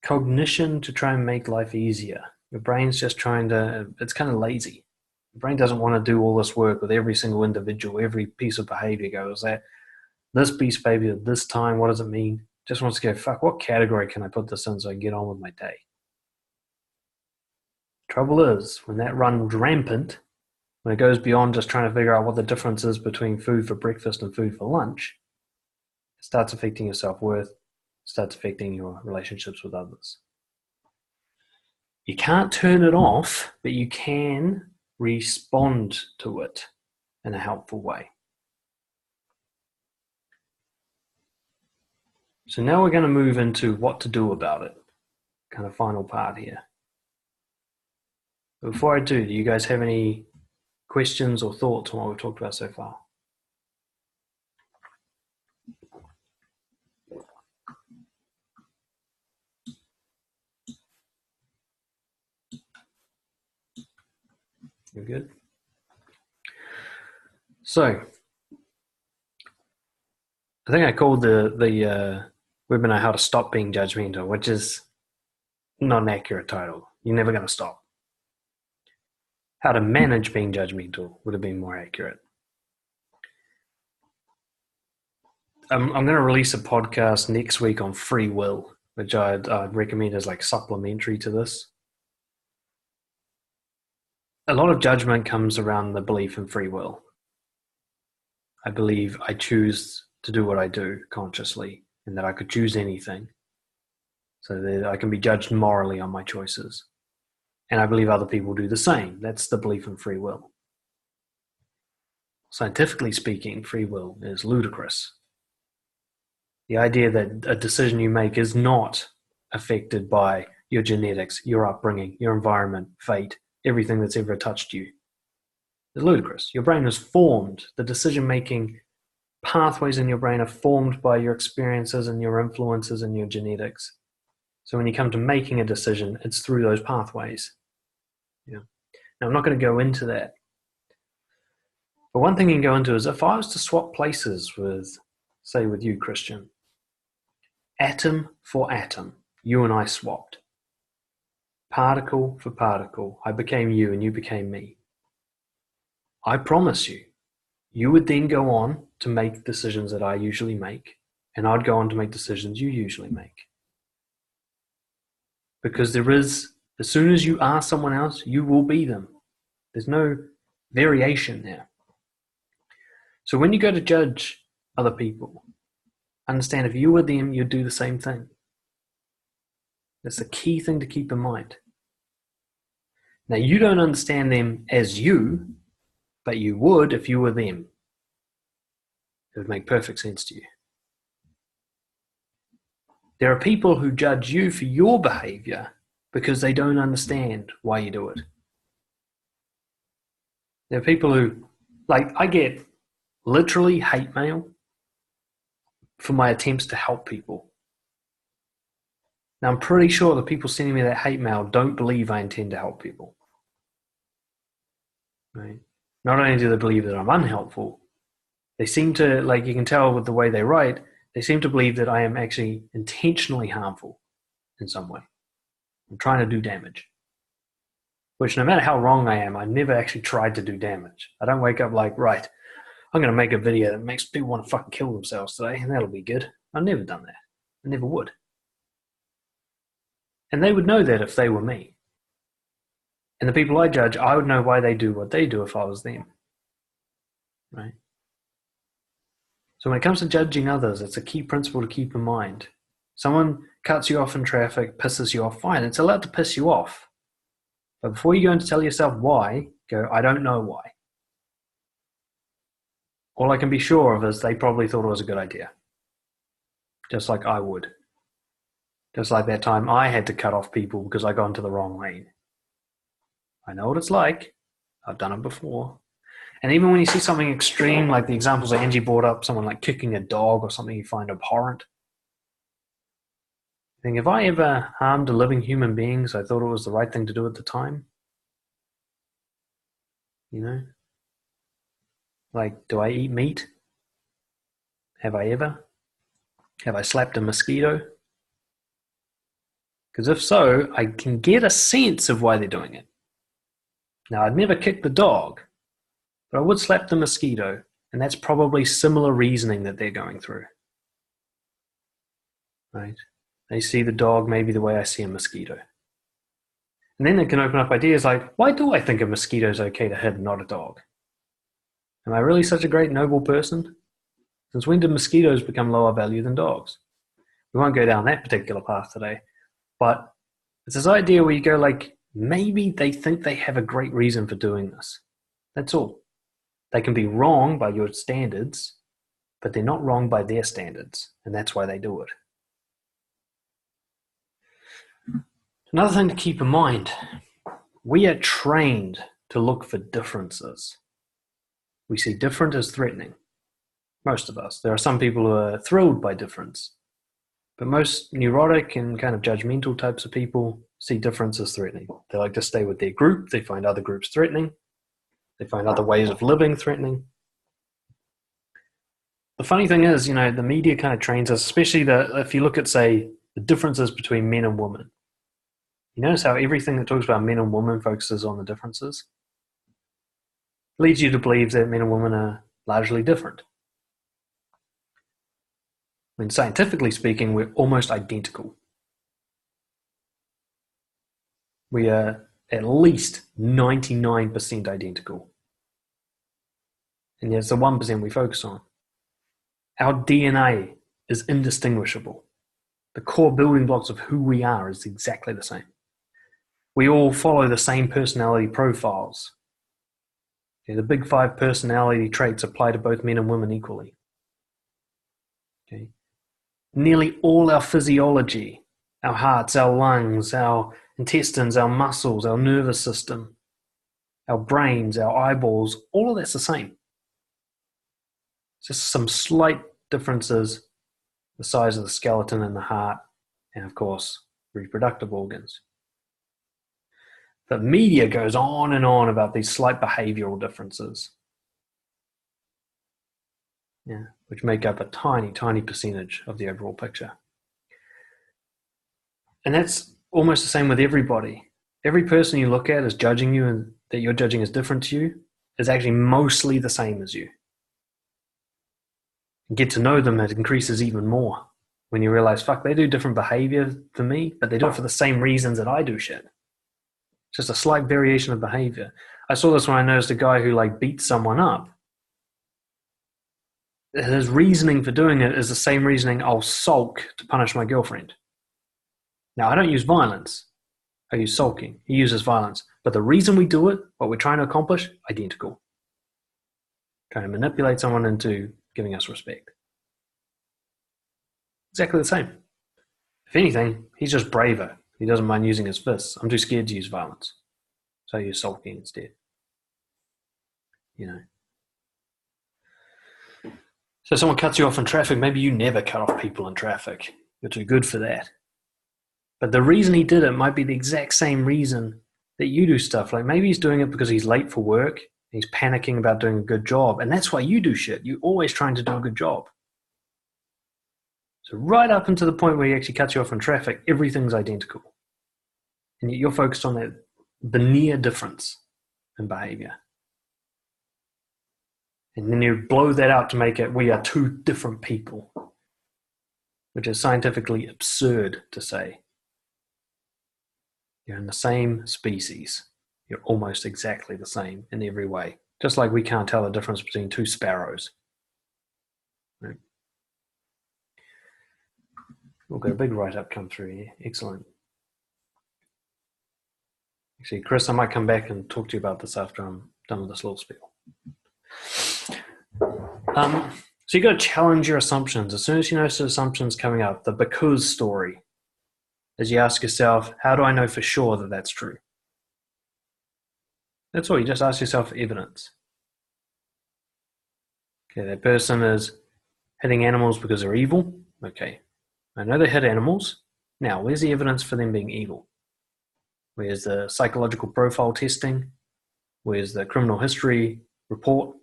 cognition to try and make life easier. Your brain's just trying to, it's kind of lazy. Your brain doesn't want to do all this work with every single individual, every piece of behavior goes there. This piece of behavior, this time, what does it mean? Just wants to go, fuck, what category can I put this in so I can get on with my day? Trouble is, when that runs rampant, when it goes beyond just trying to figure out what the difference is between food for breakfast and food for lunch, it starts affecting your self-worth, starts affecting your relationships with others. You can't turn it off, but you can respond to it in a helpful way. So now we're going to move into what to do about it. Kind of final part here. But before I do you guys have any questions or thoughts on what we've talked about so far? You're good. So, I think I called the webinar "How to Stop Being Judgmental," which is not an accurate title. You're never going to stop. How to manage being judgmental would have been more accurate. I'm going to release a podcast next week on free will, which I'd recommend as like supplementary to this. A lot of judgment comes around the belief in free will. I believe I choose to do what I do consciously, and that I could choose anything, so that I can be judged morally on my choices. And I believe other people do the same. That's the belief in free will. Scientifically speaking, free will is ludicrous. The idea that a decision you make is not affected by your genetics, your upbringing, your environment, fate, everything that's ever touched you is ludicrous. Your brain is formed. The decision-making pathways in your brain are formed by your experiences and your influences and your genetics. So when you come to making a decision, it's through those pathways. Yeah. Now, I'm not going to go into that. But one thing you can go into is if I was to swap places with, say, with you, Christian, atom for atom, you and I swapped. Particle for particle, I became you and you became me. I promise you, you would then go on to make decisions that I usually make, and I'd go on to make decisions you usually make. Because there is, as soon as you are someone else, you will be them. There's no variation there. So when you go to judge other people, understand if you were them, you'd do the same thing. That's the key thing to keep in mind. Now, you don't understand them as you, but you would if you were them. It would make perfect sense to you. There are people who judge you for your behavior because they don't understand why you do it. There are people who, like, I get literally hate mail for my attempts to help people. Now, I'm pretty sure the people sending me that hate mail don't believe I intend to help people. Right? Not only do they believe that I'm unhelpful, they seem to, like you can tell with the way they write, they seem to believe that I am actually intentionally harmful in some way. I'm trying to do damage. Which, no matter how wrong I am, I've never actually tried to do damage. I don't wake up like, right, I'm going to make a video that makes people want to fucking kill themselves today, and that'll be good. I've never done that. I never would. And they would know that if they were me. And the people I judge, I would know why they do what they do if I was them. Right? So when it comes to judging others, it's a key principle to keep in mind. Someone cuts you off in traffic, pisses you off, fine, it's allowed to piss you off. But before you go and tell yourself why, go, I don't know why. All I can be sure of is they probably thought it was a good idea. Just like I would. Just like that time I had to cut off people because I got into the wrong lane. I know what it's like. I've done it before. And even when you see something extreme, like the examples that Angie brought up, someone like kicking a dog or something you find abhorrent, I think, if I ever harmed a living human being, I thought it was the right thing to do at the time? You know? Like, do I eat meat? Have I ever? Have I slapped a mosquito? Because if so, I can get a sense of why they're doing it. Now, I'd never kick the dog, but I would slap the mosquito, and that's probably similar reasoning that they're going through. Right? They see the dog maybe the way I see a mosquito. And then they can open up ideas like, why do I think a mosquito is okay to hit and not a dog? Am I really such a great, noble person? Since when did mosquitoes become lower value than dogs? We won't go down that particular path today, but it's this idea where you go like, maybe they think they have a great reason for doing this. That's all. They can be wrong by your standards, but they're not wrong by their standards, and that's why they do it. Another thing to keep in mind, we are trained to look for differences. We see different as threatening. Most of us. There are some people who are thrilled by difference, but most neurotic and kind of judgmental types of people see difference as threatening. They like to stay with their group. They find other groups threatening. They find other ways of living threatening. The funny thing is, the media kind of trains us, especially if you look at, say, the differences between men and women. You notice how everything that talks about men and women focuses on the differences? It leads you to believe that men and women are largely different. I mean, scientifically speaking, we're almost identical. We are at least 99% identical. And yet it's the 1% we focus on. Our DNA is indistinguishable. The core building blocks of who we are is exactly the same. We all follow the same personality profiles. Okay, the big 5 personality traits apply to both men and women equally. Okay. Nearly all our physiology, our hearts, our lungs, our intestines, our muscles, our nervous system, our brains, our eyeballs, all of that's the same. Just some slight differences, the size of the skeleton and the heart, and of course, reproductive organs. The media goes on and on about these slight behavioral differences, which make up a tiny, tiny percentage of the overall picture. And that's almost the same with everybody. Every person you look at is judging you, and that you're judging as different to you is actually mostly the same as you. And get to know them, it increases even more when you realize, fuck, they do different behavior for me, but they do it for the same reasons that I do shit. Just a slight variation of behavior. I saw this when I noticed a guy who beats someone up. His reasoning for doing it is the same reasoning: I'll sulk to punish my girlfriend. Now, I don't use violence. I use sulking. He uses violence. But the reason we do it, what we're trying to accomplish, identical. Trying to manipulate someone into giving us respect. Exactly the same. If anything, he's just braver. He doesn't mind using his fists. I'm too scared to use violence. So I use sulking instead. So someone cuts you off in traffic. Maybe you never cut off people in traffic. You're too good for that. But the reason he did it might be the exact same reason that you do stuff. Like maybe he's doing it because he's late for work. He's panicking about doing a good job. And that's why you do shit. You're always trying to do a good job. So right up until the point where he actually cuts you off in traffic, everything's identical. And you're focused on the near difference in behavior. And then you blow that out to make it, we are 2 different people, which is scientifically absurd to say. You're in the same species. You're almost exactly the same in every way. Just like we can't tell the difference between 2 sparrows. Right? We'll get a big write-up come through here. Excellent. Actually, Chris, I might come back and talk to you about this after I'm done with this little spiel. So you got to challenge your assumptions. As soon as you notice assumptions coming up, the because story, as you ask yourself, how do I know for sure that that's true? That's all. You just ask yourself for evidence. Okay, that person is hitting animals because they're evil. Okay, I know they hit animals. Now, where's the evidence for them being evil? Where's the psychological profile testing? Where's the criminal history report?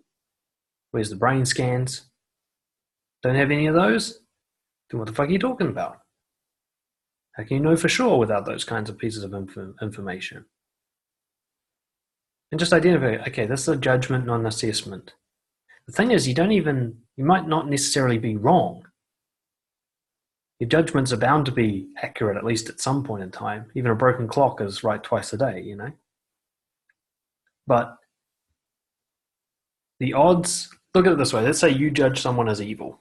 Where's the brain scans? Don't have any of those? Then what the fuck are you talking about? How can you know for sure without those kinds of pieces of information? And just identify, okay, this is a judgment, not an assessment. The thing is, you might not necessarily be wrong. Your judgments are bound to be accurate, at least at some point in time. Even a broken clock is right twice a day, But the odds, look at it this way. Let's say you judge someone as evil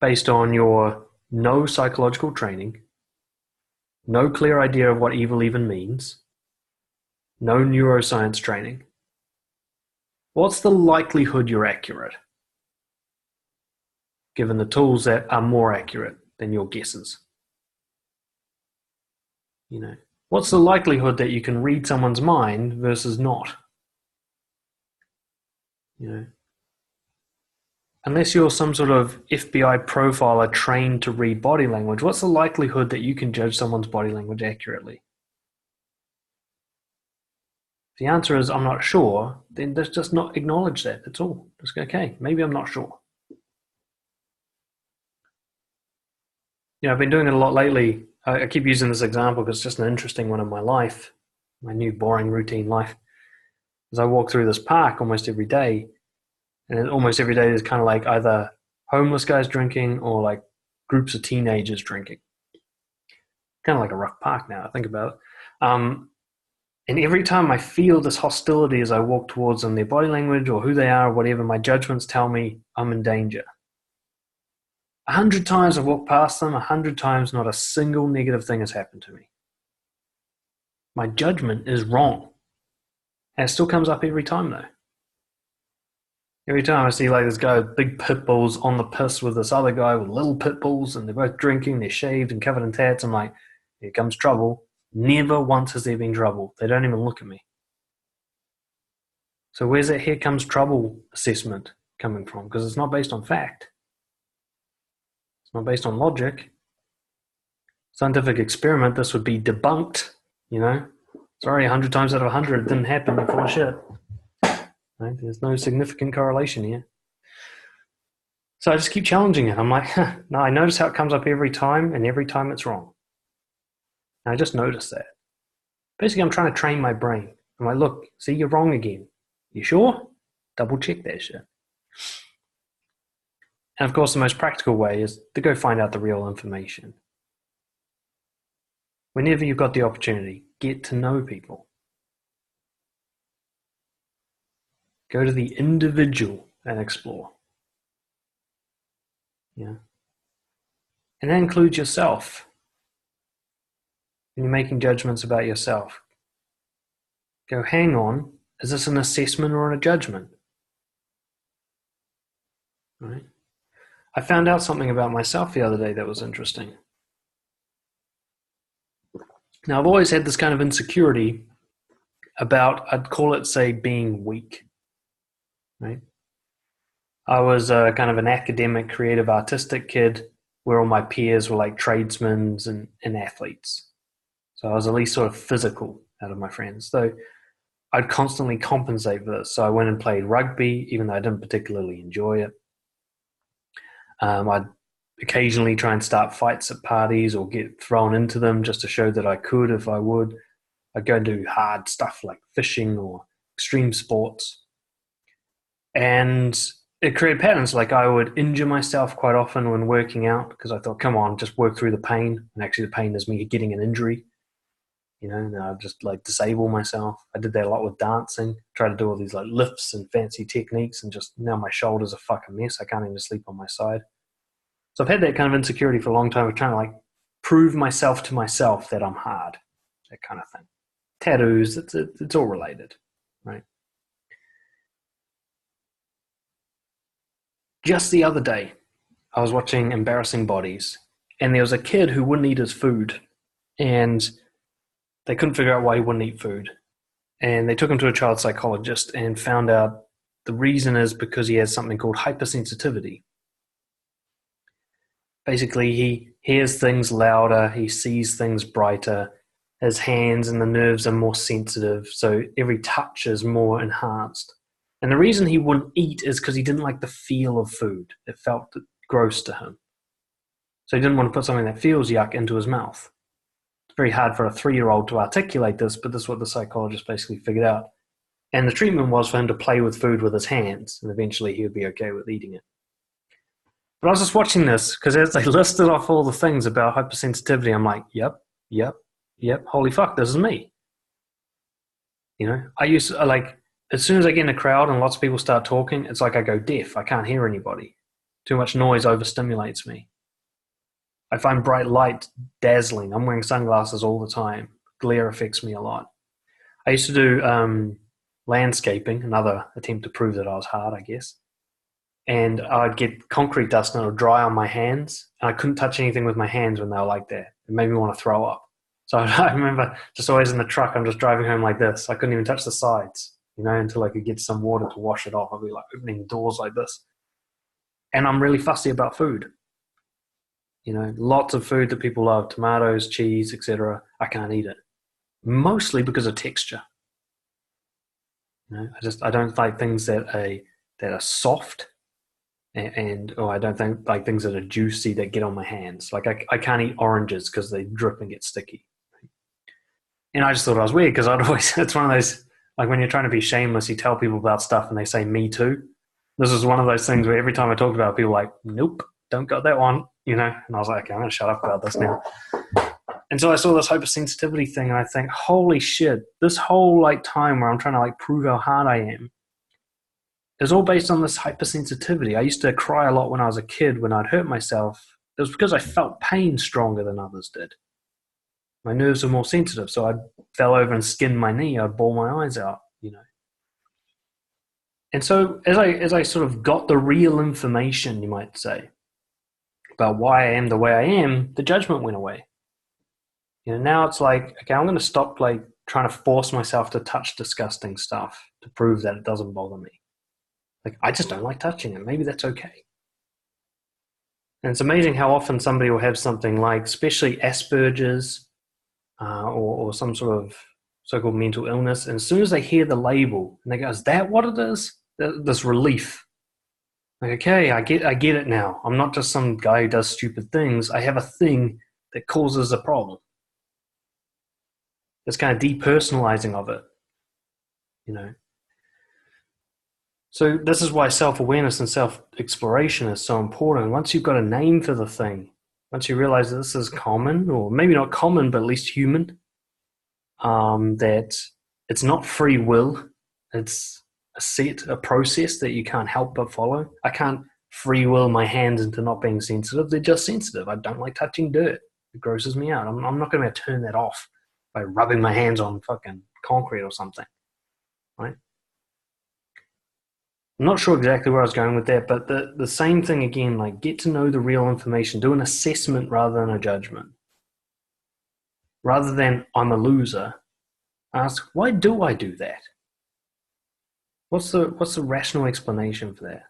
based on your no psychological training, no clear idea of what evil even means, no neuroscience training. What's the likelihood you're accurate, given the tools that are more accurate than your guesses? What's the likelihood that you can read someone's mind versus not? Unless you're some sort of FBI profiler trained to read body language, what's the likelihood that you can judge someone's body language accurately? the answer is I'm not sure, then let's just not acknowledge that. That's all. Just go, okay, maybe I'm not sure. I've been doing it a lot lately. I keep using this example because it's just an interesting one in my life, my new boring routine life. As I walk through this park almost every day, and almost every day there's kind of like either homeless guys drinking or like groups of teenagers drinking. Kind of like a rough park now, I think about it. And every time I feel this hostility as I walk towards them, their body language or who they are or whatever, my judgments tell me I'm in danger. 100 times I've walked past them, 100 times not a single negative thing has happened to me. My judgment is wrong. And it still comes up every time though. Every time I see like this guy with big pit bulls on the piss with this other guy with little pit bulls and they're both drinking, they're shaved and covered in tats, I'm like, here comes trouble. Never once has there been trouble. They don't even look at me. So where's that here comes trouble assessment coming from? Because it's not based on fact. It's not based on logic. Scientific experiment, this would be debunked, Sorry, 100 times out of 100 it didn't happen. You're full of shit. Right? There's no significant correlation here. So I just keep challenging it. I'm like, no, I notice how it comes up every time, and every time it's wrong. And I just notice that. Basically, I'm trying to train my brain. I'm like, look, see, you're wrong again. You sure? Double check that shit. And of course, the most practical way is to go find out the real information. Whenever you've got the opportunity, get to know people. Go to the individual and explore. Yeah. And that includes yourself. When you're making judgments about yourself, go, hang on, is this an assessment or a judgment? Right? I found out something about myself the other day that was interesting. Now, I've always had this kind of insecurity about, I'd call it, say, being weak. Right? I was kind of an academic, creative, artistic kid where all my peers were like tradesmen and athletes. So I was at least sort of physical out of my friends. So I'd constantly compensate for this. So I went and played rugby, even though I didn't particularly enjoy it. I'd occasionally try and start fights at parties or get thrown into them just to show that I could if I would. I'd go and do hard stuff like fishing or extreme sports. And it created patterns. Like I would injure myself quite often when working out because I thought, come on, just work through the pain. And actually the pain is me getting an injury. And I'd just like disable myself. I did that a lot with dancing. Try to do all these like lifts and fancy techniques and just now my shoulders are fucking mess. I can't even sleep on my side. So I've had that kind of insecurity for a long time of trying to like prove myself to myself that I'm hard. That kind of thing. Tattoos, it's all related, right? Just the other day, I was watching Embarrassing Bodies and there was a kid who wouldn't eat his food and they couldn't figure out why he wouldn't eat food. And they took him to a child psychologist and found out the reason is because he has something called hypersensitivity. Basically, he hears things louder, he sees things brighter, his hands and the nerves are more sensitive, so every touch is more enhanced. And the reason he wouldn't eat is because he didn't like the feel of food. It felt gross to him. So he didn't want to put something that feels yuck into his mouth. It's very hard for a 3-year-old to articulate this, but this is what the psychologist basically figured out. And the treatment was for him to play with food with his hands, and eventually he would be okay with eating it. But I was just watching this, because as they listed off all the things about hypersensitivity, I'm like, yep, holy fuck, this is me. I used to, like, as soon as I get in a crowd and lots of people start talking, it's like I go deaf. I can't hear anybody. Too much noise overstimulates me. I find bright light dazzling. I'm wearing sunglasses all the time. Glare affects me a lot. I used to do landscaping, another attempt to prove that I was hard, I guess. And I'd get concrete dust and it would dry on my hands. And I couldn't touch anything with my hands when they were like that. It made me want to throw up. So I remember just always in the truck, I'm just driving home like this. I couldn't even touch the sides, until I could get some water to wash it off. I'd be like opening doors like this. And I'm really fussy about food. Lots of food that people love, tomatoes, cheese, etc. I can't eat it. Mostly because of texture. I don't like things that are soft, or I don't think like things that are juicy that get on my hands. Like I can't eat oranges because they drip and get sticky. And I just thought I was weird because I'd always, it's one of those, like when you're trying to be shameless, you tell people about stuff and they say, me too. This is one of those things where every time I talked about it, people were like, nope, don't got that one, And I was like, okay, I'm going to shut up about this now. And so I saw this hypersensitivity thing and I think, holy shit, this whole like time where I'm trying to like prove how hard I am is all based on this hypersensitivity. I used to cry a lot when I was a kid when I'd hurt myself. It was because I felt pain stronger than others did. My nerves are more sensitive, so I fell over and skinned my knee. I'd bawl my eyes out. And so as I sort of got the real information, you might say, about why I am the way I am, the judgment went away. Now it's like, okay, I'm going to stop like trying to force myself to touch disgusting stuff to prove that it doesn't bother me. Like, I just don't like touching it. Maybe that's okay. And it's amazing how often somebody will have something like, especially Asperger's, or some sort of so-called mental illness, and as soon as they hear the label and they go, is that what it is? This relief. Like, okay, I get it now. I'm not just some guy who does stupid things. I have a thing that causes a problem. It's kind of depersonalizing of it, So this is why self-awareness and self-exploration is so important. Once you've got a name for the thing, once you realize that this is common, or maybe not common, but at least human, that it's not free will, it's a process that you can't help but follow. I can't free will my hands into not being sensitive. They're just sensitive. I don't like touching dirt. It grosses me out. I'm not going to turn that off by rubbing my hands on fucking concrete or something, right? I'm not sure exactly where I was going with that, but the same thing again, like get to know the real information, do an assessment rather than a judgment. Rather than I'm a loser, ask, why do I do that? What's the rational explanation for that?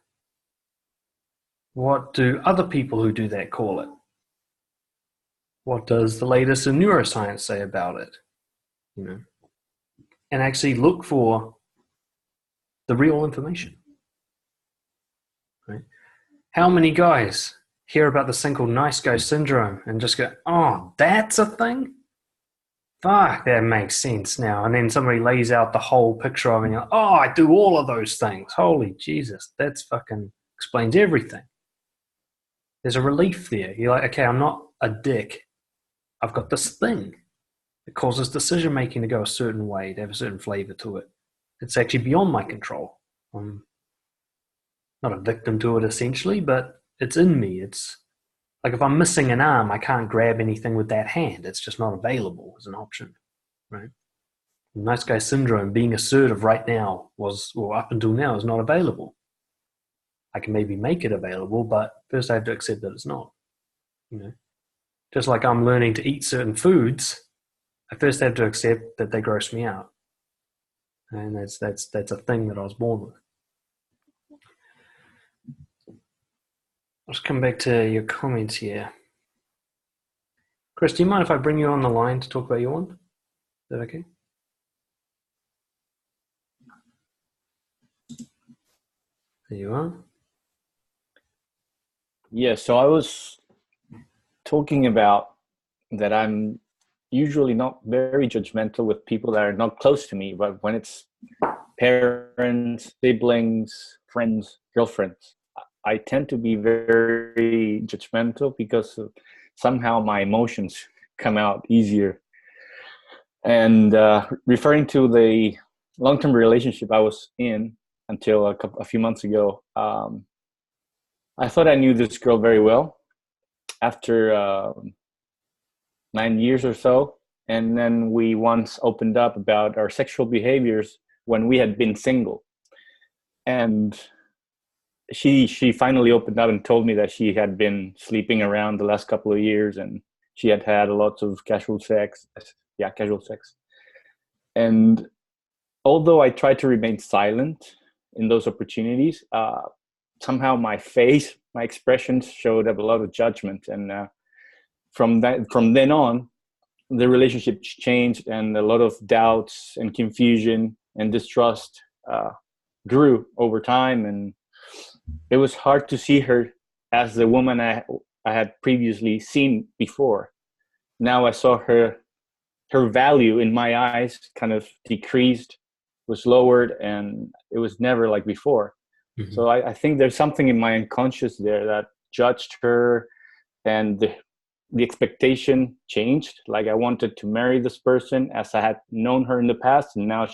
What do other people who do that call it? What does the latest in neuroscience say about it? And actually look for the real information. Right? How many guys hear about this thing called nice guy syndrome and just go, oh, that's a thing? Fuck, that makes sense now. And then somebody lays out the whole picture of it and you're like, oh, I do all of those things. Holy Jesus, that's fucking explains everything. There's a relief there. You're like, okay, I'm not a dick. I've got this thing that causes decision making to go a certain way, to have a certain flavor to it. It's actually beyond my control. I'm not a victim to it essentially, but it's in me. It's like if I'm missing an arm, I can't grab anything with that hand. It's just not available as an option, right? Nice guy syndrome, being assertive right now up until now, is not available. I can maybe make it available, but first I have to accept that it's not. Just like I'm learning to eat certain foods, I first have to accept that they gross me out, and that's a thing that I was born with. Let's come back to your comments here. Chris, do you mind if I bring you on the line to talk about your one? Is that okay? There you are. Yeah, so I was talking about that I'm usually not very judgmental with people that are not close to me, but when it's parents, siblings, friends, girlfriends, I tend to be very judgmental because somehow my emotions come out easier. And referring to the long-term relationship I was in until a few months ago, I thought I knew this girl very well after 9 years or so. And then we once opened up about our sexual behaviors when we had been single. And she finally opened up and told me that she had been sleeping around the last couple of years and she had had lots of casual sex. And although I tried to remain silent in those opportunities, somehow my face, my expressions showed up a lot of judgment. And from then on, the relationship changed and a lot of doubts and confusion and distrust grew over time, and it was hard to see her as the woman I had previously seen before. Now I saw her value in my eyes kind of decreased, was lowered, and it was never like before. Mm-hmm. So I think there's something in my unconscious there that judged her, and the expectation changed. Like I wanted to marry this person as I had known her in the past, and now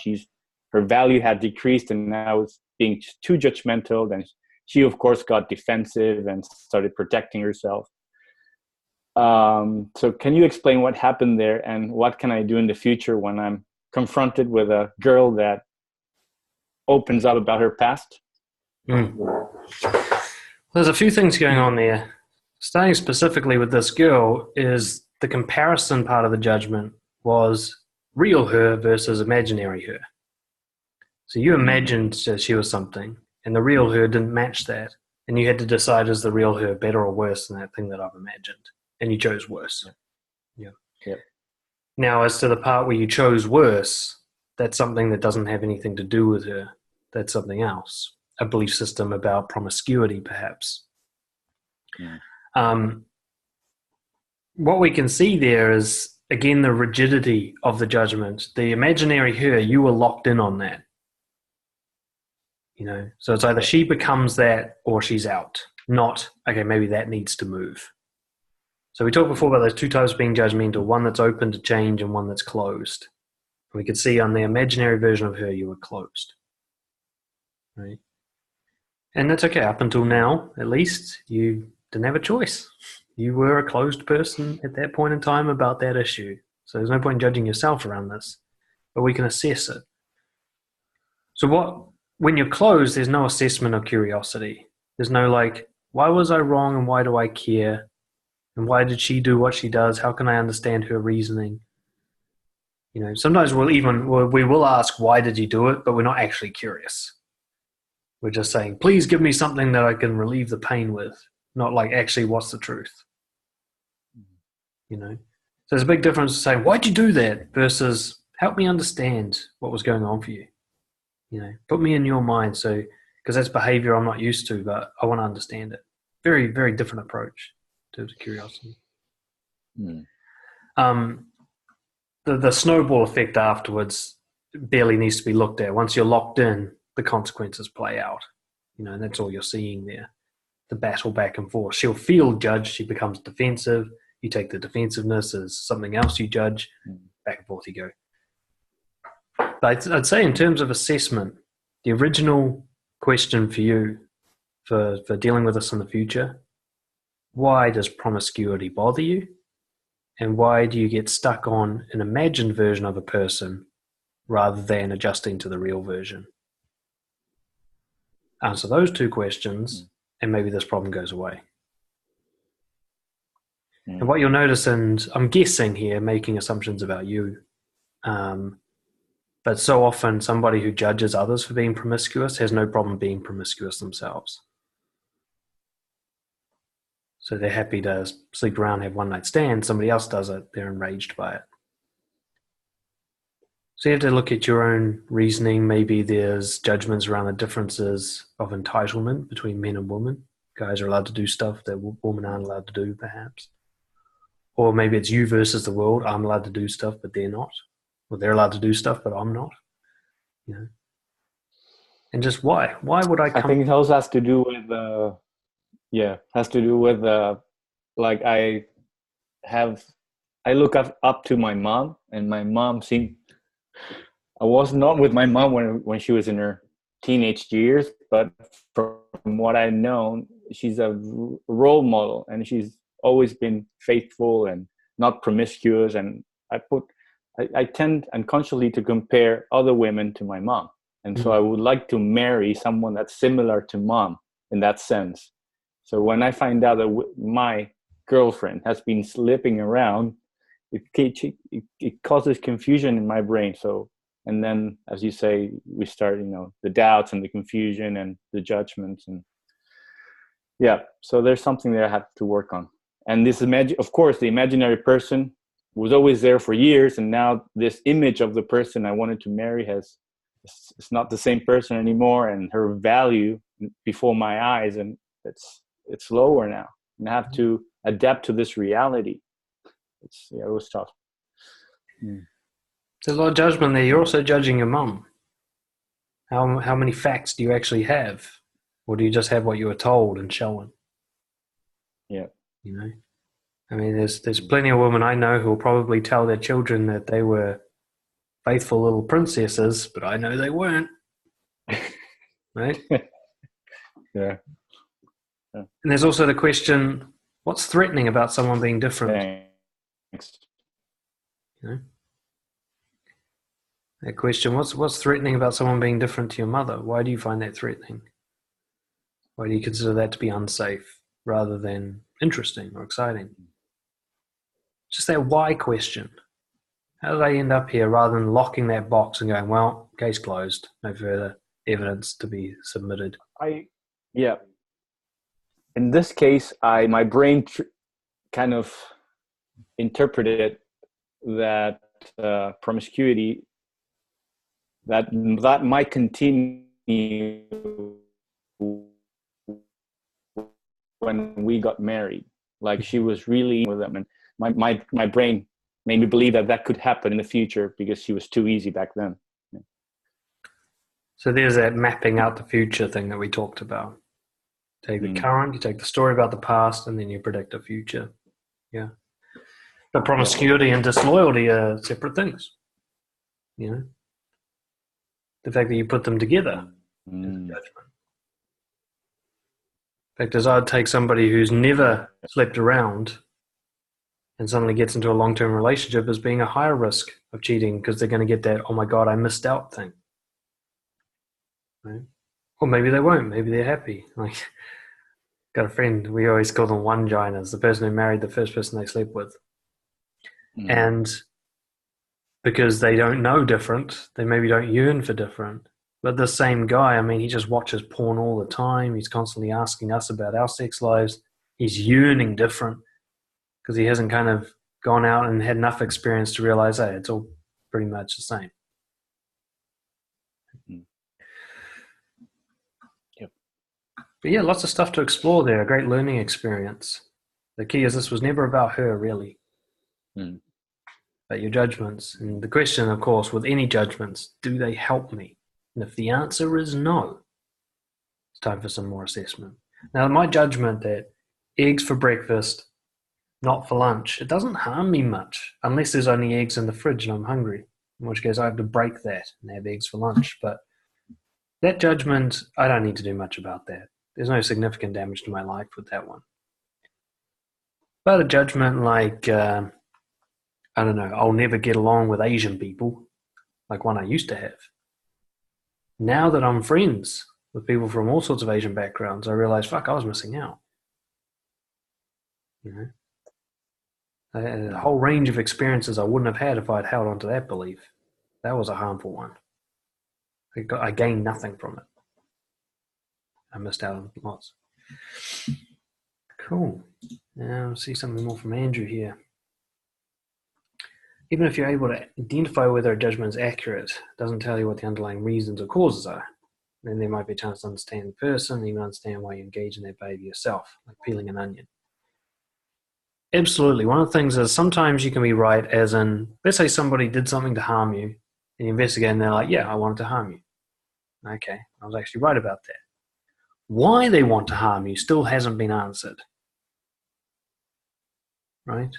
her value had decreased, and now it's being too judgmental. Then she, of course, got defensive and started protecting herself. So can you explain what happened there, and what can I do in the future when I'm confronted with a girl that opens up about her past? There's a few things going on there. Starting specifically with this girl is the comparison part of the judgment was real her versus imaginary her. So you imagined that she was something, and the real her didn't match that. And you had to decide, is the real her better or worse than that thing that I've imagined? And you chose worse. Yeah. Now, as to the part where you chose worse, that's something that doesn't have anything to do with her. That's something else. A belief system about promiscuity, perhaps. What we can see there is, again, the rigidity of the judgment. The imaginary her, you were locked in on that. So it's either she becomes that or she's out. Not, okay, maybe that needs to move. So we talked before about those two types being judgmental, one that's open to change and one that's closed. We could see on the imaginary version of her, you were closed. Right? And that's okay. Up until now, at least, you didn't have a choice. You were a closed person at that point in time about that issue. So there's no point in judging yourself around this, but we can assess it. So when you're closed, there's no assessment or curiosity. There's no like, why was I wrong and why do I care? And why did she do what she does? How can I understand her reasoning? Sometimes we will ask, why did you do it? But we're not actually curious. We're just saying, please give me something that I can relieve the pain with. Not like, actually, what's the truth? So there's a big difference to saying, why'd you do that? Versus, help me understand what was going on for you. Put me in your mind. Because that's behavior I'm not used to, but I want to understand it. Very, very different approach to curiosity. The snowball effect afterwards barely needs to be looked at. Once you're locked in, the consequences play out. And that's all you're seeing there. The battle back and forth. She'll feel judged. She becomes defensive. You take the defensiveness as something else you judge. Back and forth you go. But I'd say in terms of assessment, the original question for you for dealing with this in the future, why does promiscuity bother you? And why do you get stuck on an imagined version of a person rather than adjusting to the real version? Answer those two questions, and maybe this problem goes away. And what you'll notice, and I'm guessing here, making assumptions about you, but so often somebody who judges others for being promiscuous has no problem being promiscuous themselves. So they're happy to sleep around, have one-night stands. Somebody else does it, they're enraged by it. So you have to look at your own reasoning. Maybe there's judgments around the differences of entitlement between men and women. Guys are allowed to do stuff that women aren't allowed to do, perhaps. Or maybe it's you versus the world. I'm allowed to do stuff, but they're not. Or they're allowed to do stuff, but I'm not. And just why? Why would I come? I think it also has to do with, like I look up to my mom, and my mom I was not with my mom when she was in her teenage years, but from what I know, she's a role model, and she's always been faithful and not promiscuous. And I tend unconsciously to compare other women to my mom. And so I would like to marry someone that's similar to mom in that sense. So when I find out that my girlfriend has been slipping around, it causes confusion in my brain. So, and then, as you say, we start, the doubts and the confusion and the judgments. And so there's something that I have to work on. And this of course, the imaginary person was always there for years. And now this image of the person I wanted to marry has it's not the same person anymore, and her value before my eyes, and it's lower now, and I have to adapt to this reality. It was tough. There's a lot of judgment there. You're also judging your mum. How many facts do you actually have? Or do you just have what you were told and shown? Yeah. You know? I mean, there's plenty of women I know who will probably tell their children that they were faithful little princesses, but I know they weren't. Right? Yeah. And there's also the question, what's threatening about someone being different? Thanks. You know? That question, what's threatening about someone being different to your mother? Why do you find that threatening? Why do you consider that to be unsafe rather than interesting or exciting? Just that why question. How did I end up here, rather than locking that box and going, well, case closed, no further evidence to be submitted? In this case, my brain kind of interpreted that promiscuity that might continue when we got married. Like, she was really with them, and my brain made me believe that could happen in the future because she was too easy back then. Yeah. So there's that mapping out the future thing that we talked about. Take the current, you take the story about the past, and then you predict the future. Yeah. But promiscuity and disloyalty are separate things. You know? The fact that you put them together is judgment. In fact, as I'd take somebody who's never slept around and suddenly gets into a long-term relationship as being a higher risk of cheating because they're going to get that, oh my God, I missed out thing. Right? Or maybe they won't. Maybe they're happy. Like, got a friend, we always call them one-giners, the person who married the first person they slept with. And because they don't know different, they maybe don't yearn for different. But the same guy, I mean, he just watches porn all the time. He's constantly asking us about our sex lives. He's yearning different because he hasn't kind of gone out and had enough experience to realize, hey, it's all pretty much the same. Yep. But yeah, lots of stuff to explore there. A great learning experience. The key is this was never about her, really. But your judgments. And the question, of course, with any judgments, do they help me? And if the answer is no, it's time for some more assessment. Now, my judgment that eggs for breakfast, not for lunch, it doesn't harm me much unless there's only eggs in the fridge and I'm hungry, in which case I have to break that and have eggs for lunch. But that judgment, I don't need to do much about that. There's no significant damage to my life with that one. But a judgment like, I don't know, I'll never get along with Asian people, like one I used to have. Now that I'm friends with people from all sorts of Asian backgrounds, I realize, fuck, I was missing out. You know? I had a whole range of experiences I wouldn't have had if I'd held on to that belief. That was a harmful one. I gained nothing from it. I missed out on lots. Cool. Now, see something more from Andrew here. Even if you're able to identify whether a judgment is accurate, it doesn't tell you what the underlying reasons or causes are. Then there might be a chance to understand the person, even understand why you engage in that behavior yourself, like peeling an onion. Absolutely. One of the things is sometimes you can be right, as in, let's say somebody did something to harm you, and you investigate and they're like, yeah, I wanted to harm you. Okay, I was actually right about that. Why they want to harm you still hasn't been answered. Right?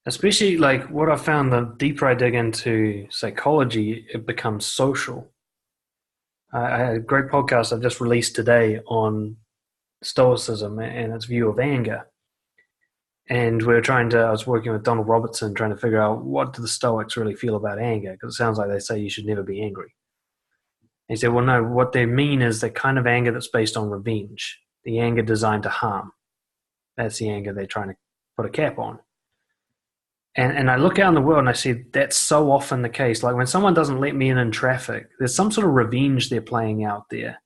Especially like what I found, the deeper I dig into psychology, it becomes social. I had a great podcast I've just released today on Stoicism and its view of anger. And I was working with Donald Robertson trying to figure out what do the Stoics really feel about anger, because it sounds like they say you should never be angry. And he said, well, no, what they mean is the kind of anger that's based on revenge, the anger designed to harm. That's the anger they're trying to put a cap on. And I look out in the world and I see that's so often the case. Like when someone doesn't let me in traffic, there's some sort of revenge they're playing out there.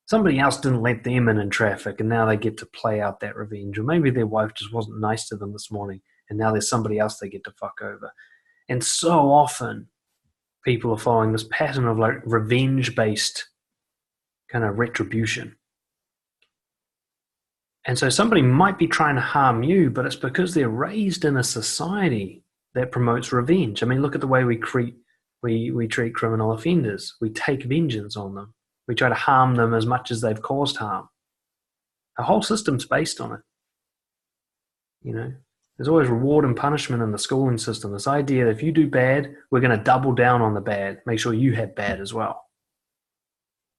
Somebody else didn't let them in traffic, and now they get to play out that revenge. Or maybe their wife just wasn't nice to them this morning, and now there's somebody else they get to fuck over. And so often, people are following this pattern of like revenge-based kind of retribution. And so somebody might be trying to harm you, but it's because they're raised in a society that promotes revenge. I mean, look at the way we treat criminal offenders. We take vengeance on them. We try to harm them as much as they've caused harm. The whole system's based on it. You know, there's always reward and punishment in the schooling system. This idea that if you do bad, we're going to double down on the bad, make sure you have bad as well.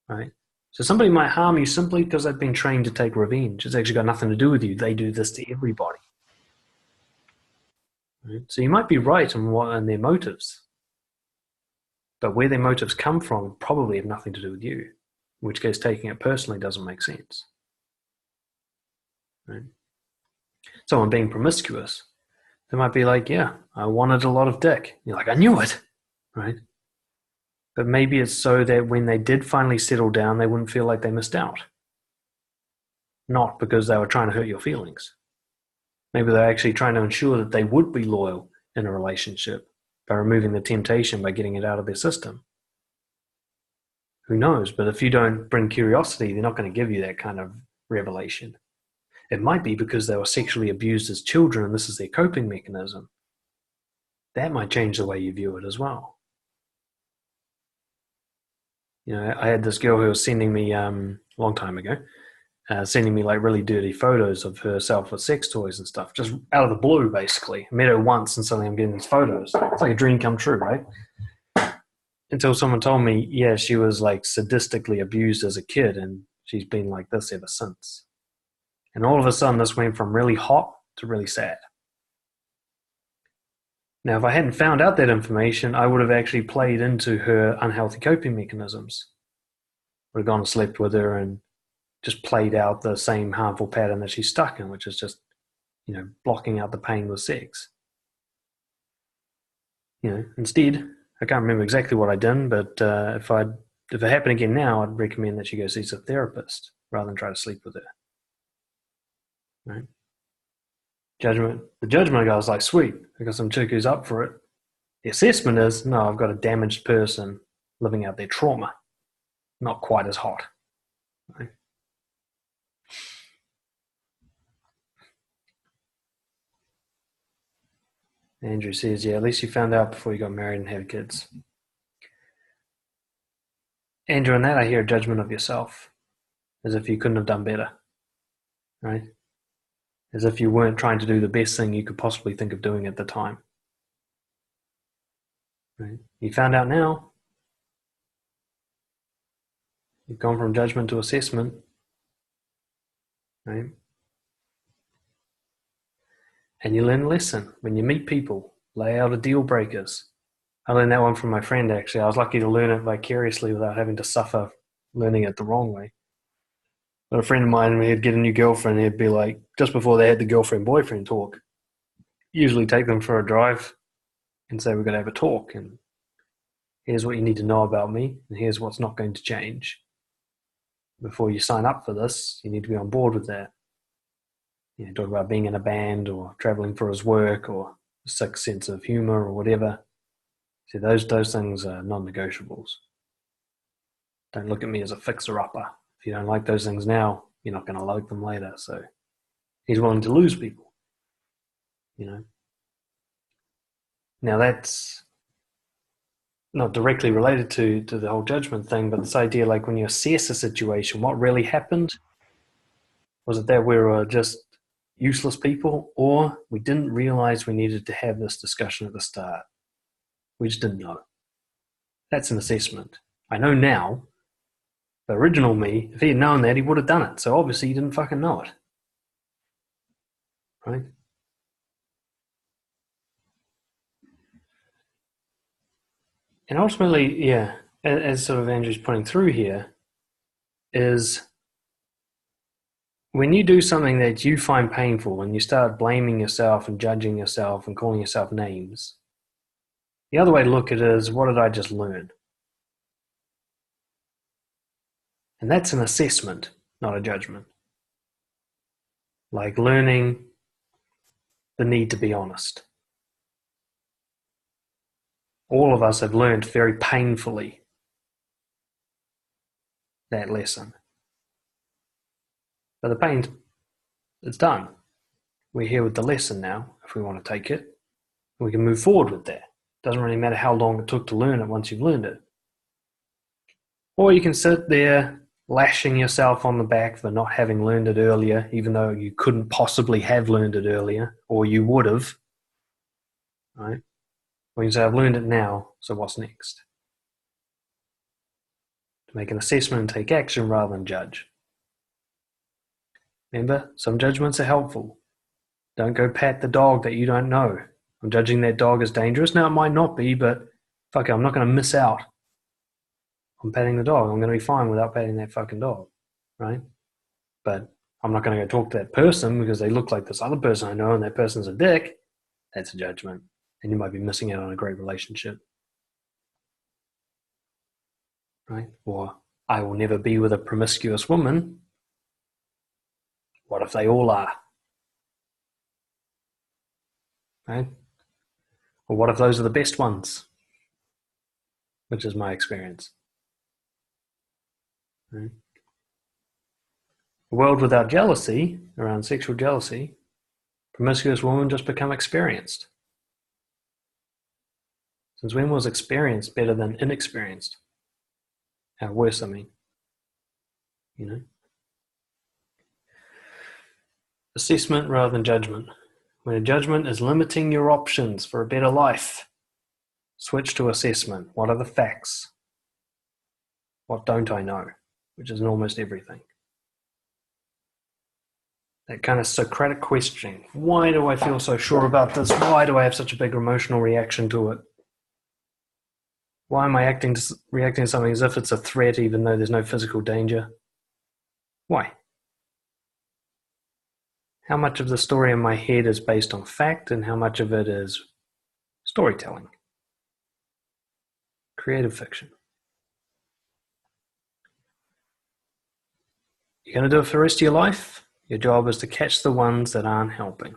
Right? So somebody might harm you simply because they've been trained to take revenge. It's actually got nothing to do with you. They do this to everybody. Right? So you might be right in their motives. But where their motives come from probably have nothing to do with you. In which case taking it personally doesn't make sense. Right? Someone being promiscuous, they might be like, yeah, I wanted a lot of dick. You're like, I knew it. Right? But maybe it's so that when they did finally settle down, they wouldn't feel like they missed out. Not because they were trying to hurt your feelings. Maybe they're actually trying to ensure that they would be loyal in a relationship by removing the temptation, by getting it out of their system. Who knows? But if you don't bring curiosity, they're not going to give you that kind of revelation. It might be because they were sexually abused as children and this is their coping mechanism. That might change the way you view it as well. You know, I had this girl who was sending me, a long time ago, sending me like really dirty photos of herself with sex toys and stuff, just out of the blue, basically. I met her once and suddenly I'm getting these photos. It's like a dream come true, right? Until someone told me, yeah, she was like sadistically abused as a kid and she's been like this ever since. And all of a sudden this went from really hot to really sad. Now, if I hadn't found out that information, I would have actually played into her unhealthy coping mechanisms. Would have gone and slept with her and just played out the same harmful pattern that she's stuck in, which is just, you know, blocking out the pain with sex. You know, instead, I can't remember exactly what I did, but if it happened again now, I'd recommend that she go see a therapist rather than try to sleep with her. Right? The judgment guy was like, sweet, I got some chick who's up for it. The assessment is, no, I've got a damaged person living out their trauma. Not quite as hot. Right? Andrew says, yeah, at least you found out before you got married and had kids. Andrew, in that I hear a judgment of yourself, as if you couldn't have done better. Right? As if you weren't trying to do the best thing you could possibly think of doing at the time. Right? You found out now. You've gone from judgment to assessment. Right? And you learn a lesson. When you meet people, lay out the deal breakers. I learned that one from my friend, actually. I was lucky to learn it vicariously without having to suffer learning it the wrong way. But a friend of mine, when he'd get a new girlfriend, he'd be like, just before they had the girlfriend-boyfriend talk, usually take them for a drive and say, we're going to have a talk, and here's what you need to know about me, and here's what's not going to change. Before you sign up for this, you need to be on board with that. You know, talk about being in a band or traveling for his work or a sick sense of humor or whatever. See, those things are non-negotiables. Don't look at me as a fixer-upper. If you don't like those things now, you're not going to like them later. So he's willing to lose people, you know. Now that's not directly related to the whole judgment thing, but this idea, like when you assess a situation, what really happened? Was it that we were just useless people, or we didn't realize we needed to have this discussion at the start? We just didn't know. That's an assessment. I know now. The original me, if he had known that, he would have done it. So obviously he didn't fucking know it. Right? And ultimately, yeah, as sort of Andrew's putting through here, is when you do something that you find painful and you start blaming yourself and judging yourself and calling yourself names, the other way to look at it is, what did I just learn? And that's an assessment, not a judgment. Like learning the need to be honest. all of us have learned very painfully that lesson. But the pain, it's done. We're here with the lesson now, if we want to take it. We can move forward with that. Doesn't really matter how long it took to learn it once you've learned it. Or you can sit there lashing yourself on the back for not having learned it earlier, even though you couldn't possibly have learned it earlier, or you would have. Right? Or you can say, I've learned it now, so what's next? To make an assessment and take action rather than judge. Remember, some judgments are helpful. Don't go pat the dog that you don't know. I'm judging that dog as dangerous. Now, it might not be, but fuck it, I'm not going to miss out on patting the dog. I'm going to be fine without patting that fucking dog, right? But I'm not going to go talk to that person because they look like this other person I know and that person's a dick. That's a judgment. And you might be missing out on a great relationship, right? Or I will never be with a promiscuous woman. What if they all are? Right? Or what if those are the best ones? Which is my experience. Right? A world without jealousy, around sexual jealousy, promiscuous women just become experienced. Since when was experienced better than inexperienced? How worse, I mean. You know? Assessment rather than judgment. When a judgment is limiting your options for a better life, switch to assessment. What are the facts? What don't I know? Which is almost everything. That kind of Socratic questioning. Why do I feel so sure about this? Why do I have such a big emotional reaction to it? Why am I reacting to something as if it's a threat even though there's no physical danger? Why? How much of the story in my head is based on fact and how much of it is storytelling? Creative fiction. You're going to do it for the rest of your life. Your job is to catch the ones that aren't helping.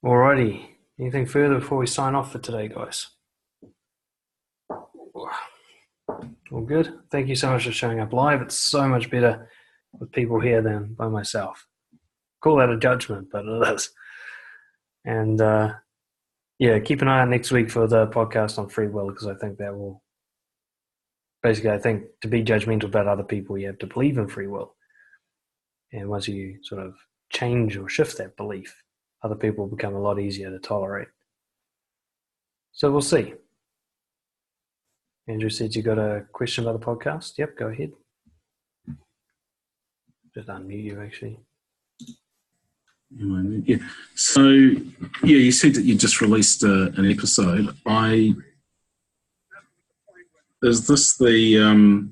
Alrighty. Anything further before we sign off for today, guys? All good? Thank you so much for showing up live. It's so much better with people here than by myself. Call that a judgment, but it is. And yeah, keep an eye out next week for the podcast on free will, because I think that will basically, I think to be judgmental about other people, you have to believe in free will. And once you sort of change or shift that belief, other people become a lot easier to tolerate. So we'll see. Andrew said you got a question about the podcast. Yep, go ahead. Just unmute you, actually. Yeah. So, yeah, you said that you just released an episode. Is this the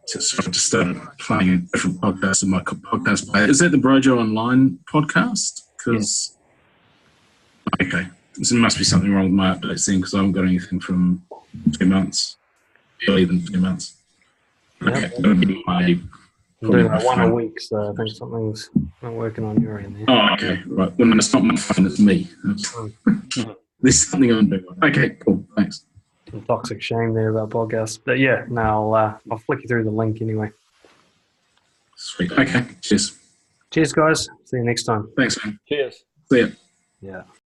just started playing a different podcast in my podcast player. Is that the Brojo Online podcast? Because okay, there must be something wrong with my updates then, because I haven't got anything from 2 months, earlier than 2 months. Okay, I'm doing like one a week, so I think something's not working on your end there. Oh, okay, right. Well, it's not my phone, it's me. There's something I'm doing. Okay, cool, thanks. Some toxic shame there about podcasts. But yeah, no, I'll flick you through the link anyway. Sweet. Okay, cheers. Cheers, guys. See you next time. Thanks, man. Cheers. See ya. Yeah.